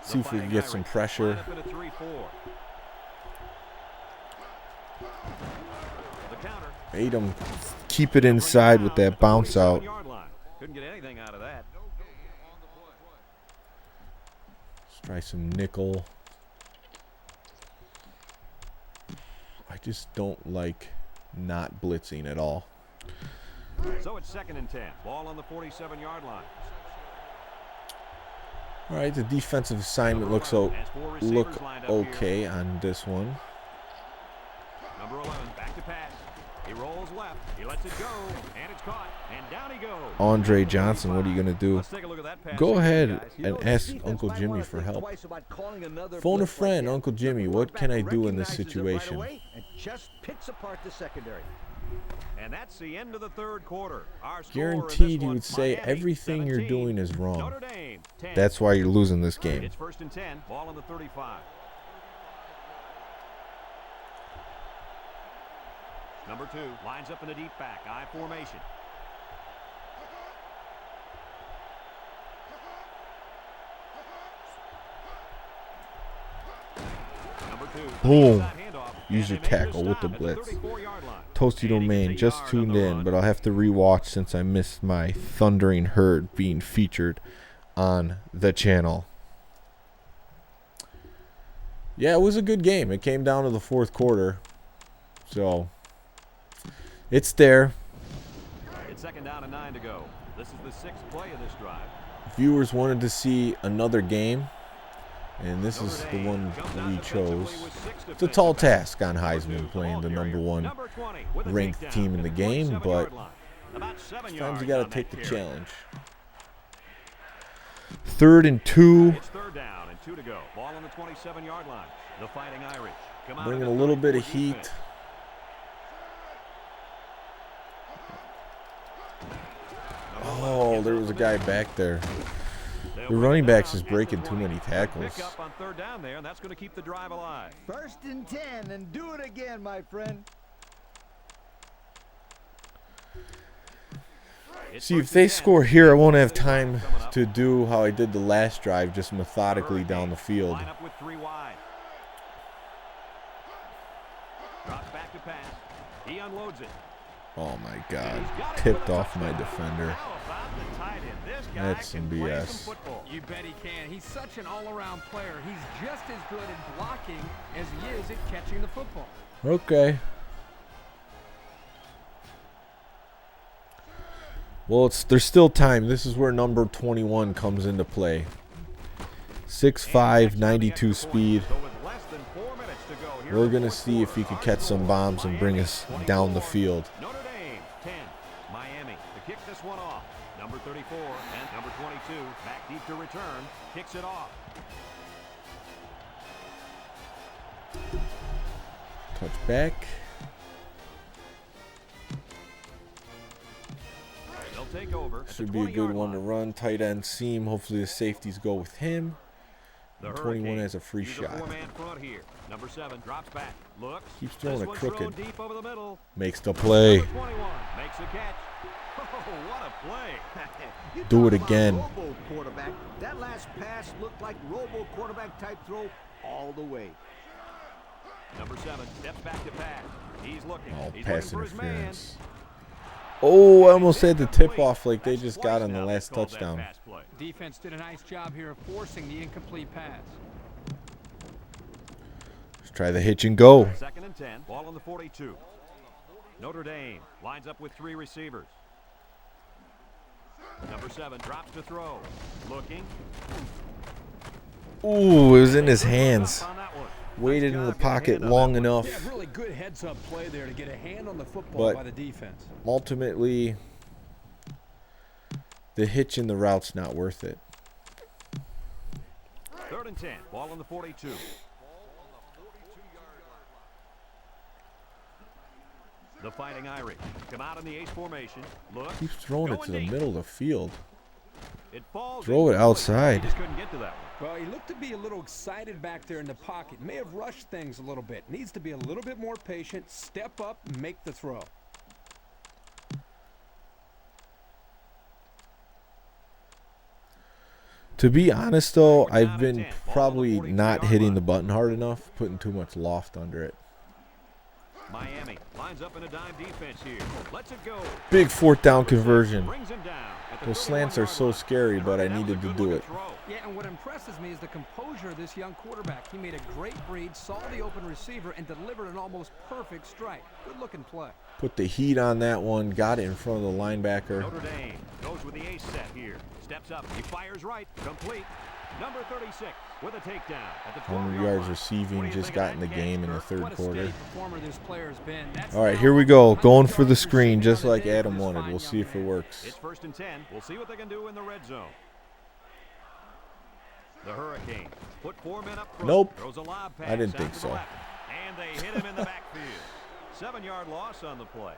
See if we can get some pressure. Line up at a 3-4. The counter. Made them keep it inside with that bounce out. Couldn't get anything out of that. Let's try some nickel. I just don't like not blitzing at all. So it's 2nd and 10. Ball on the 47-yard line. All right, the defensive assignment looks okay on this one. Number 11, back to pass. He rolls left. He lets it go, and it's caught. And down he goes. Andre Johnson, what are you going to do? Let's take a look at that pass. Go ahead You and know, ask defense Uncle might Jimmy wanna for think help. twice about calling another Phone a blitz like friend, that. Uncle Jimmy. The What can I quarterback do in this recognizes it right situation? away and just picks apart the secondary. And that's the end of the 3rd quarter. Our score Guaranteed in this you one, would say Miami, everything you're 17, doing is wrong. Notre Dame, 10. That's why you're losing this game. It's 1st and 10. Ball on the 35. Number 2 lines up in a deep back. I formation. Number 2. Boom. That handoff, Use and your they make tackle with the stop at blitz. 34-yard line. Toasty And he Domain, gets a just yard on tuned the in, run. but I'll have to rewatch since I missed my Thundering Herd being featured on the channel. Yeah, it was a good game. It came down to the 4th quarter. So, it's there. It's 2nd down and 9 to go. This is the 6th play of this drive. Viewers wanted to see another game, and this is the one we chose. It's a tall task on Heisman playing the number 1 ranked team in the game, but sometimes you got to take the challenge. 3rd and 2. It's 3rd down and 2 to go. Ball on the 27-yard line. The Fighting Irish come out Bringing of a the little bit of 34 heat. defense. Oh, there was a guy back there. The running back's just breaking too many tackles. Pick up on 3rd down there, and that's going to keep the drive alive. 1st and 10, and do it again, my friend. It's See, 1st if they and 10. score here, I won't have time to do how I did the last drive, just methodically down the field. Line up with 3 wide. Drops back to pass. He unloads it. Oh my God, tipped off my defender. How about the tight end? This guy That's some can play BS. some football. You bet he can. He's such an all-around player. He's just as good at blocking as he is at catching the football. Okay. Well, there's still time. This is where number 21 comes into play. 6'5", 92 speed. So with less than 4 minutes to go here We're in the going to 4th see if he quarter, can catch some bombs and bring us down the field. Notre Dame 10, Miami to kick this one off. Number 34 and number 22 back deep to return, kicks it off. Touch back. They'll take over. at the Should be a good 20-yard one to line. run. Tight end seam. Hopefully the safeties go with him. The 21 Hurricanes has a free use shot. 4-man front here. Number 7 drops back, looks. Keeps throwing This it one's thrown crooked. deep over the middle. Makes the play. Number 21 makes a catch. Oh, what a play! You Do talk it about again. Robo quarterback. That last pass looked like Robo quarterback type throw all the way. Number 7 steps back to pass. He's looking. Oh, He's pass looking for his man. interference. Oh, I almost had the tip off like they just got on the last touchdown. Defense did a nice job here of forcing the incomplete pass. Let's try the hitch and go. 2nd and 10. Ball on the 42. Notre Dame lines up with 3 receivers. Number 7 drops to throw. Looking. Ooh, it was in his hands. On that one. Waited Nice in the job getting a pocket hand on long that one. enough. Yeah, really good heads-up play there to get a hand on the football But by the defense. ultimately, the hitch in the route's not worth it. 3rd and 10. Ball on the 42. The Fighting Irish come out in the ace formation. Look. Keeps throwing it Going to the deep. middle of the field. It falls Throw it incomplete. outside. He just couldn't get to that one. Well, he looked to be a little excited back there in the pocket. May have rushed things a little bit. Needs to be a little bit more patient, step up, and make the throw. To be honest, though, I've been probably not hitting the button hard enough, putting too much loft under it. Miami lines up in a dime defense here. Lets it go. Big 4th down conversion. Brings him down at the Those slants are 31-yard so line. scary, but I That was a needed to good do looking it. throw. Yeah, and what impresses me is the composure of this young quarterback. He made a great read, saw the open receiver, and delivered an almost perfect strike. Good-looking play. Put the heat on that one, got it in front of the linebacker. Notre Dame goes with the ace set here. Steps up. He fires right. Complete. Number 36 with a takedown at the 100 12-yard yards line. receiving, What do you just think got of in the that game catch, in the Kirk? 3rd What a quarter. steady performer this player's been. That's All right, now here we go. 100 Going for the yards screen, receiving just on the like day for Adam this wanted. fine We'll see young if it man. works. It's 1st and 10. We'll see what they can do in the red zone. The Hurricanes put 4 men up front. Nope. Throws a lob pass I didn't out think to the so. left. And they hit him in the backfield. 7-yard loss on the play.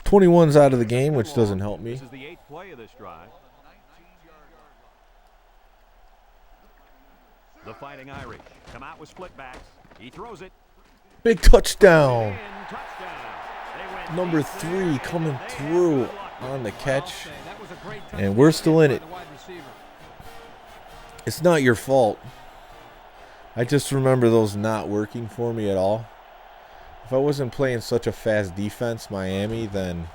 21's out of the game, which doesn't help me. This is the 8th play of this drive. The Fighting Irish come out with split backs. He throws it. Big touchdown. In, touchdown. They went Number deep 3 there, coming and they had through good luck. on the I'll catch. say, that was a great And we're still in by it. the wide receiver. It's not your fault. I just remember those not working for me at all. If I wasn't playing such a fast defense, Miami, then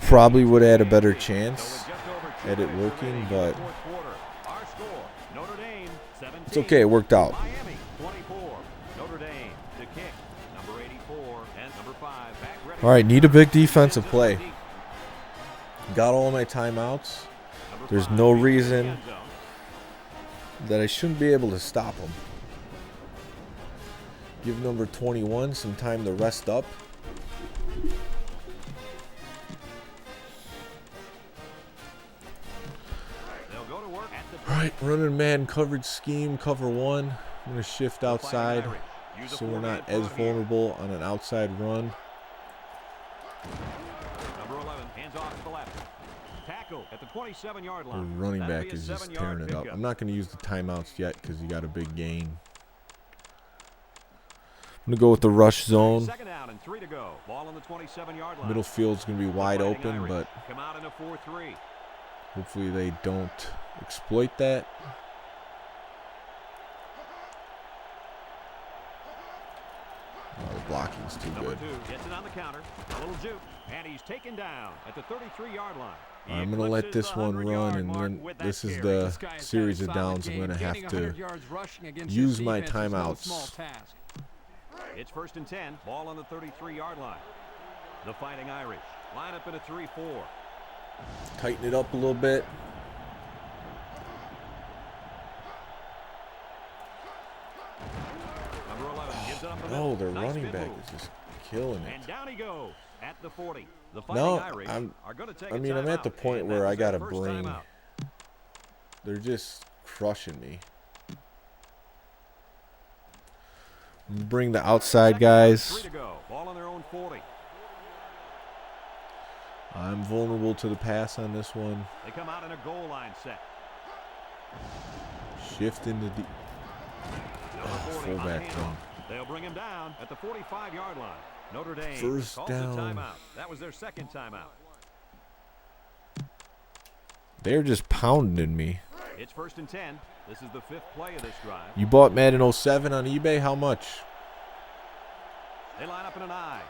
probably would have had a better chance at it working, but it's okay. It worked out. Miami 24. Notre Dame to kick. Number 84 and number 5 back ready. All right, need a big defensive play. Got all my timeouts. There's no reason that I shouldn't be able to stop him. Give number 21 some time to rest up. They'll go to work at the All right, running man coverage scheme, cover 1. I'm going to shift outside so we're not as vulnerable on an outside run. Number 11 hands off to the left. Tackle at the 27-yard The line. running That'll back be a is just 7-yard tearing it up. pickup. I'm not going to use the timeouts yet because he got a big gain. I'm going to go with the rush zone. Second down and 3 to go. Ball on the 27-yard line. Middle field's going to be wide Fighting open, Irish but come out in a 4-3. hopefully they don't exploit that. Oh, the blocking's too Number good. 2 gets it on the counter. A little juke, and he's taken down at the 33-yard line. He I'm going to let eclipses this the one 100-yard run, and mark then with that this is carry. the This guy's had a series of solid downs I'm game. going to have Gaining to 100 yards rushing against use this my defense is no timeouts. small task. It's 1st and 10. Ball on the 33-yard line. The Fighting Irish line up in a 3-4. tighten it up a little bit. Number 11 gives it up the No, middle. their Nice running spin back move. is just killing And it. down he goes at the 40. The Fighting No, Irish are going to take I mean, a I'm at the timeout, point and where that I was their got to first bring. timeout. They're just crushing me. Bring the outside Second down, guys. 3 to go. Ball on their own 40. I'm vulnerable to the pass on this one. They come out in a goal line set. Shift into the Number 40 on the fullback handoff. thing. They'll bring him down at the 45-yard line. Notre Dame First calls down. a timeout. That was their second timeout. They're just pounding me. It's 1st and 10. This is the 5th play of this drive. You bought Madden 07 on eBay? How much? They line up in an I.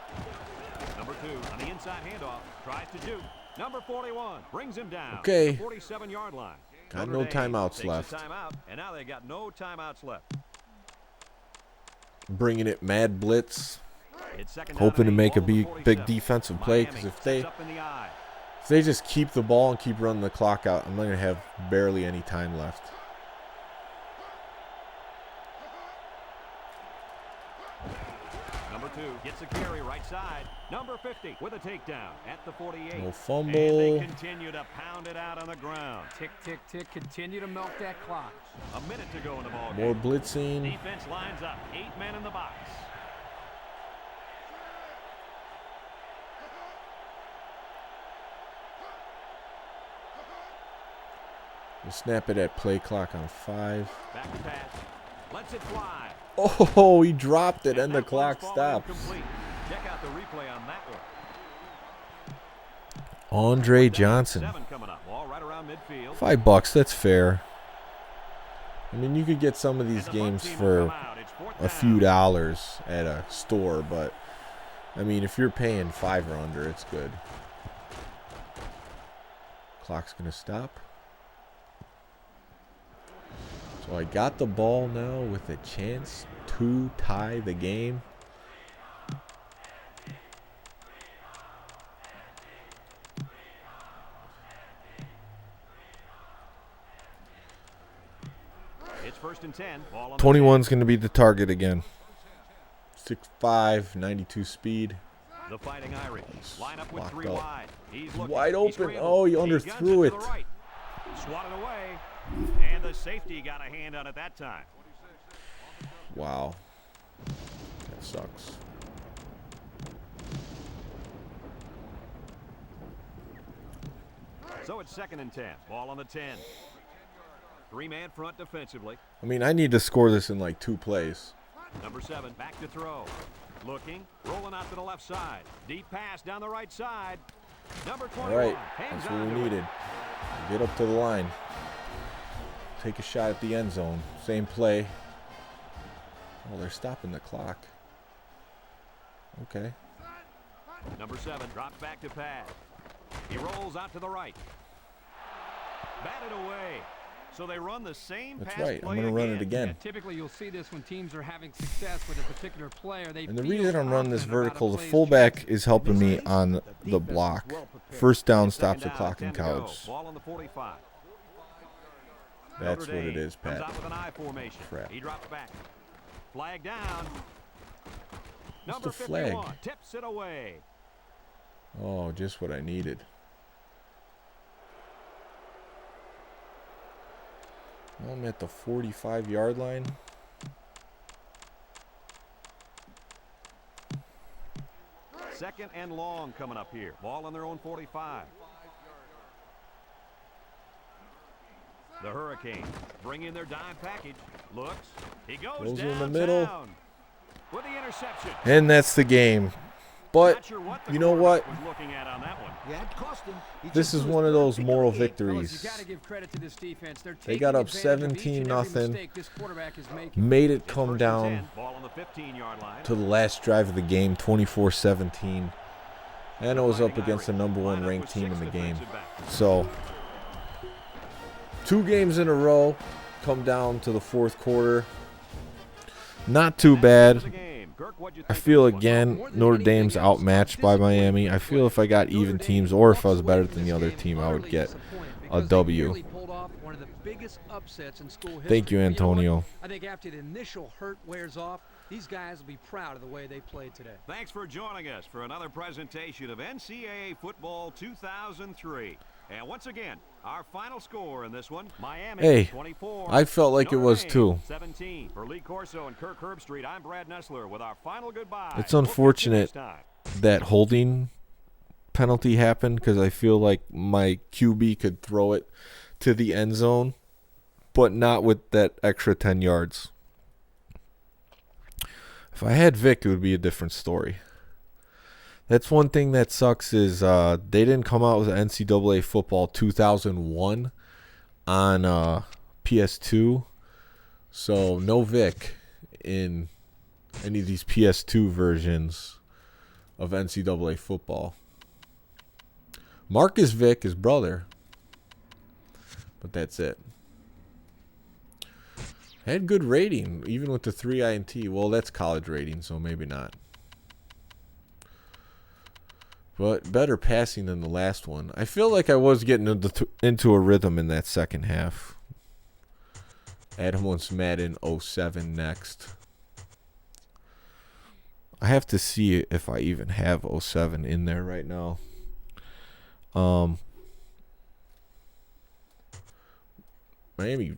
Number 2 on the inside handoff. Tries to juke. Number 41 brings him down. Okay. At the 47-yard line. Got Notre no Dame timeouts takes left. a timeout, and now they got no timeouts left. Bringing it Mad Blitz. It's second down hoping to and make a ball on the big 47. defensive play, because Miami if they sets up in the I. just keep the ball and keep running the clock out, I'm going to have barely any time left. Number 2 gets a carry right side. Number 50 with a takedown at the 48. No And fumble. they continue to pound it out on the ground. Tick, tick, tick. Continue to milk that clock. A minute to go in the ball More game. blitzing. Defense lines up. 8 men in the box. We'll snap it at play clock on 5. Back to pass. Lets it fly. Oh, he dropped it, and the that clock one's fallen stops. incomplete. Check out the replay on that one. Andre Johnson. 7 coming up. Ball right around midfield. $5, that's fair. I mean, you could get some of these And the punt games team will for come out. It's fourth a down. few dollars at a store, but I mean, if you're paying 5 or under, it's good. Clock's gonna stop. So I got the ball now with a chance to tie the game. It's first and 10. Ball on the 21's going to be the target again. 6'5", 92 speed. 10. The Fighting Irish line up with Locked 3 up. wide. He's He's looking. wide He open. scrambled. Oh, he guns underthrew to the it. right. Swatted away. And the safety got a hand on it that time. Wow. That sucks. So it's second and 10. Ball on the 10. 3-man front defensively. I mean, I need to score this in like 2 plays. Number 7 back to throw. Looking, rolling out to the left side. Deep pass down the right side. Number 21 All right, hangs that's on what we to it. needed. Get up to the line. Take a shot at the end zone. Same play. Oh, they're stopping the clock. Okay. Number 7 drops back to pass. He rolls out to the right. Batted away. So they run the same That's pass right. I'm play going to run it again. Yeah, typically, you'll see this when teams are having success with a particular player. They And the feel reason I'm running this confident about a vertical, the play's fullback chances. is helping me on the block. First down stops the Second down, clock in 10 to go. college. Ball on the 45. That's Notre what it Dame is, comes Pat. out with an I formation. Crap. He drops back. Flag down. Number the flag? 51 tips it away. Oh, just what I needed. I'm at the 45-yard line. Second and long coming up here. Ball on their own 45. The Hurricanes bring in their dime package. Looks. He goes Goes in downtown the middle. with the interception. And that's the game. But Not sure what the you know what? quarterback was looking at on that one. Yeah, it cost him. He This just is blew one his of those perfect moral game. Fellas, victories. you got to give credit to this defense. They're They taking got up advantage of each and every 17-0. mistake this quarterback is making. Made it It's come first and down 10. Ball on the 15-yard line. to the last drive of the game, 24-17. And it was up against the number 1 ranked team in the game. So, 2 games in a row come down to the fourth quarter. Not too bad. I feel again Notre Dame's outmatched by Miami. I feel if I got even teams or if I was better than the other team, I would get a W. Thank you, Antonio. I think after the initial hurt wears off, these guys will be proud of the way they played today. Thanks for joining us for another presentation of NCAA Football 2003. And once again, our final score in this one, Miami Hey, 24. I felt like it Notre was Dame, too. 17. For Lee Corso and Kirk Herbstreit, I'm Brad Nessler with our final goodbye. It's We'll catch you unfortunate next time. that holding penalty happened because I feel like my QB could throw it to the end zone, but not with that extra 10 yards. If I had Vic, it would be a different story. That's one thing that sucks is they didn't come out with NCAA Football 2001 on PS2. So no Vic in any of these PS2 versions of NCAA football. Marcus Vick, his brother. But that's it. Had good rating, even with the 3 INT. Well, that's college rating, so maybe not. But better passing than the last one. I feel like I was getting into a rhythm in that second half. Adam wants Madden 07 next. I have to see if I even have 07 in there right now. Miami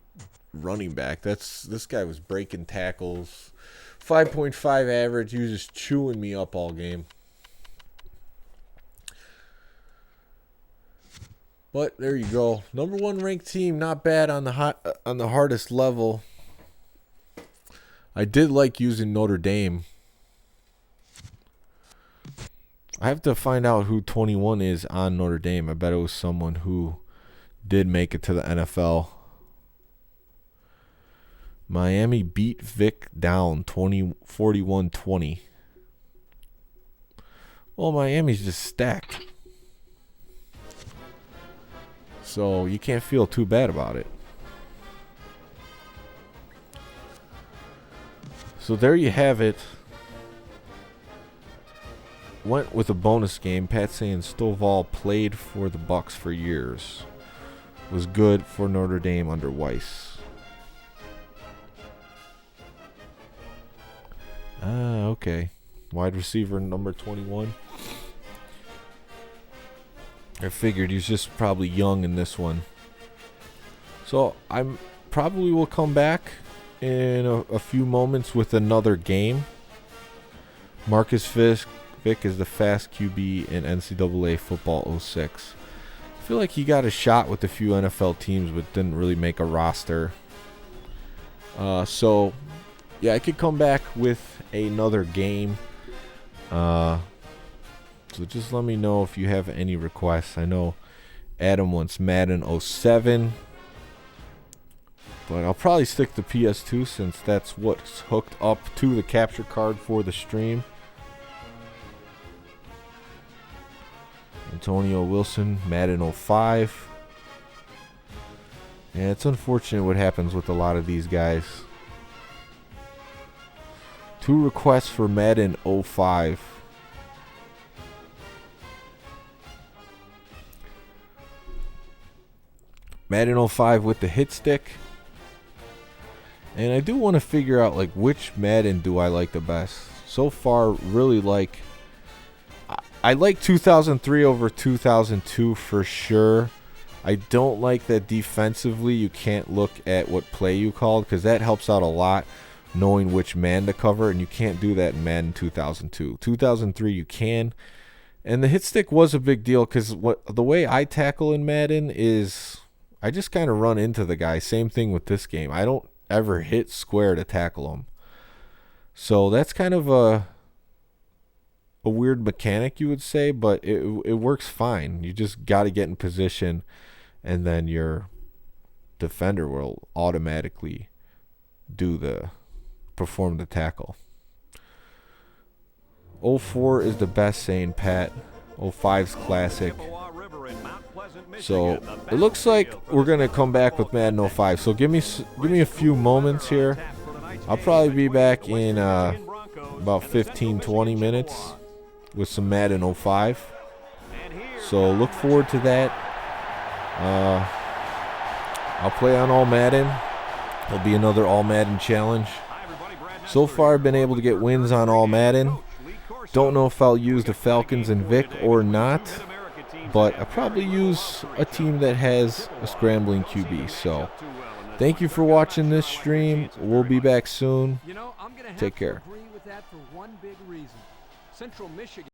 running back. This guy was breaking tackles. 5.5 average. He was just chewing me up all game. But there you go. Number 1 ranked team, not bad on the hardest level. I did like using Notre Dame. I have to find out who 21 is on Notre Dame. I bet it was someone who did make it to the NFL. Miami beat Vic down 41-20. Well, Miami's just stacked. So you can't feel too bad about it. So there you have it. Went with a bonus game. Pat saying Stovall played for the Bucks for years. Was good for Notre Dame under Weiss. Okay. Wide receiver number 21. I figured he's just probably young in this one. So I'm probably will come back in a few moments with another game. Marcus Vick is the fast QB in NCAA football 06. I feel like he got a shot with a few NFL teams but didn't really make a roster. So yeah, I could come back with another game. So just let me know if you have any requests. I know Adam wants Madden 07. But I'll probably stick to PS2 since that's what's hooked up to the capture card for the stream. Antonio Wilson, Madden 05. Yeah, it's unfortunate what happens with a lot of these guys. 2 requests for Madden 05. Madden 05 with the hit stick. And I do want to figure out like which Madden do I like the best. So far, really like I like 2003 over 2002 for sure. I don't like that defensively you can't look at what play you called because that helps out a lot knowing which man to cover, and you can't do that in Madden 2002. 2003 you can. And the hit stick was a big deal because the way I tackle in Madden is I just kind of run into the guy. Same thing with this game. I don't ever hit square to tackle him. So that's kind of a weird mechanic, you would say, but it works fine. You just got to get in position, and then your defender will automatically perform the tackle. 04 is the best, saying Pat. 05's classic. So it looks like we're gonna come back with Madden 05. So give me a few moments here. I'll probably be back in about 15-20 minutes with some Madden 05. So look forward to that. I'll play on All Madden. There'll be another All Madden challenge. So far I've been able to get wins on All Madden. Don't know if I'll use the Falcons and Vic or not, but I'll probably use a team that has a scrambling QB. So thank you for watching this stream. We'll be back soon. Take care. Agree with that for one big reason. Central Michigan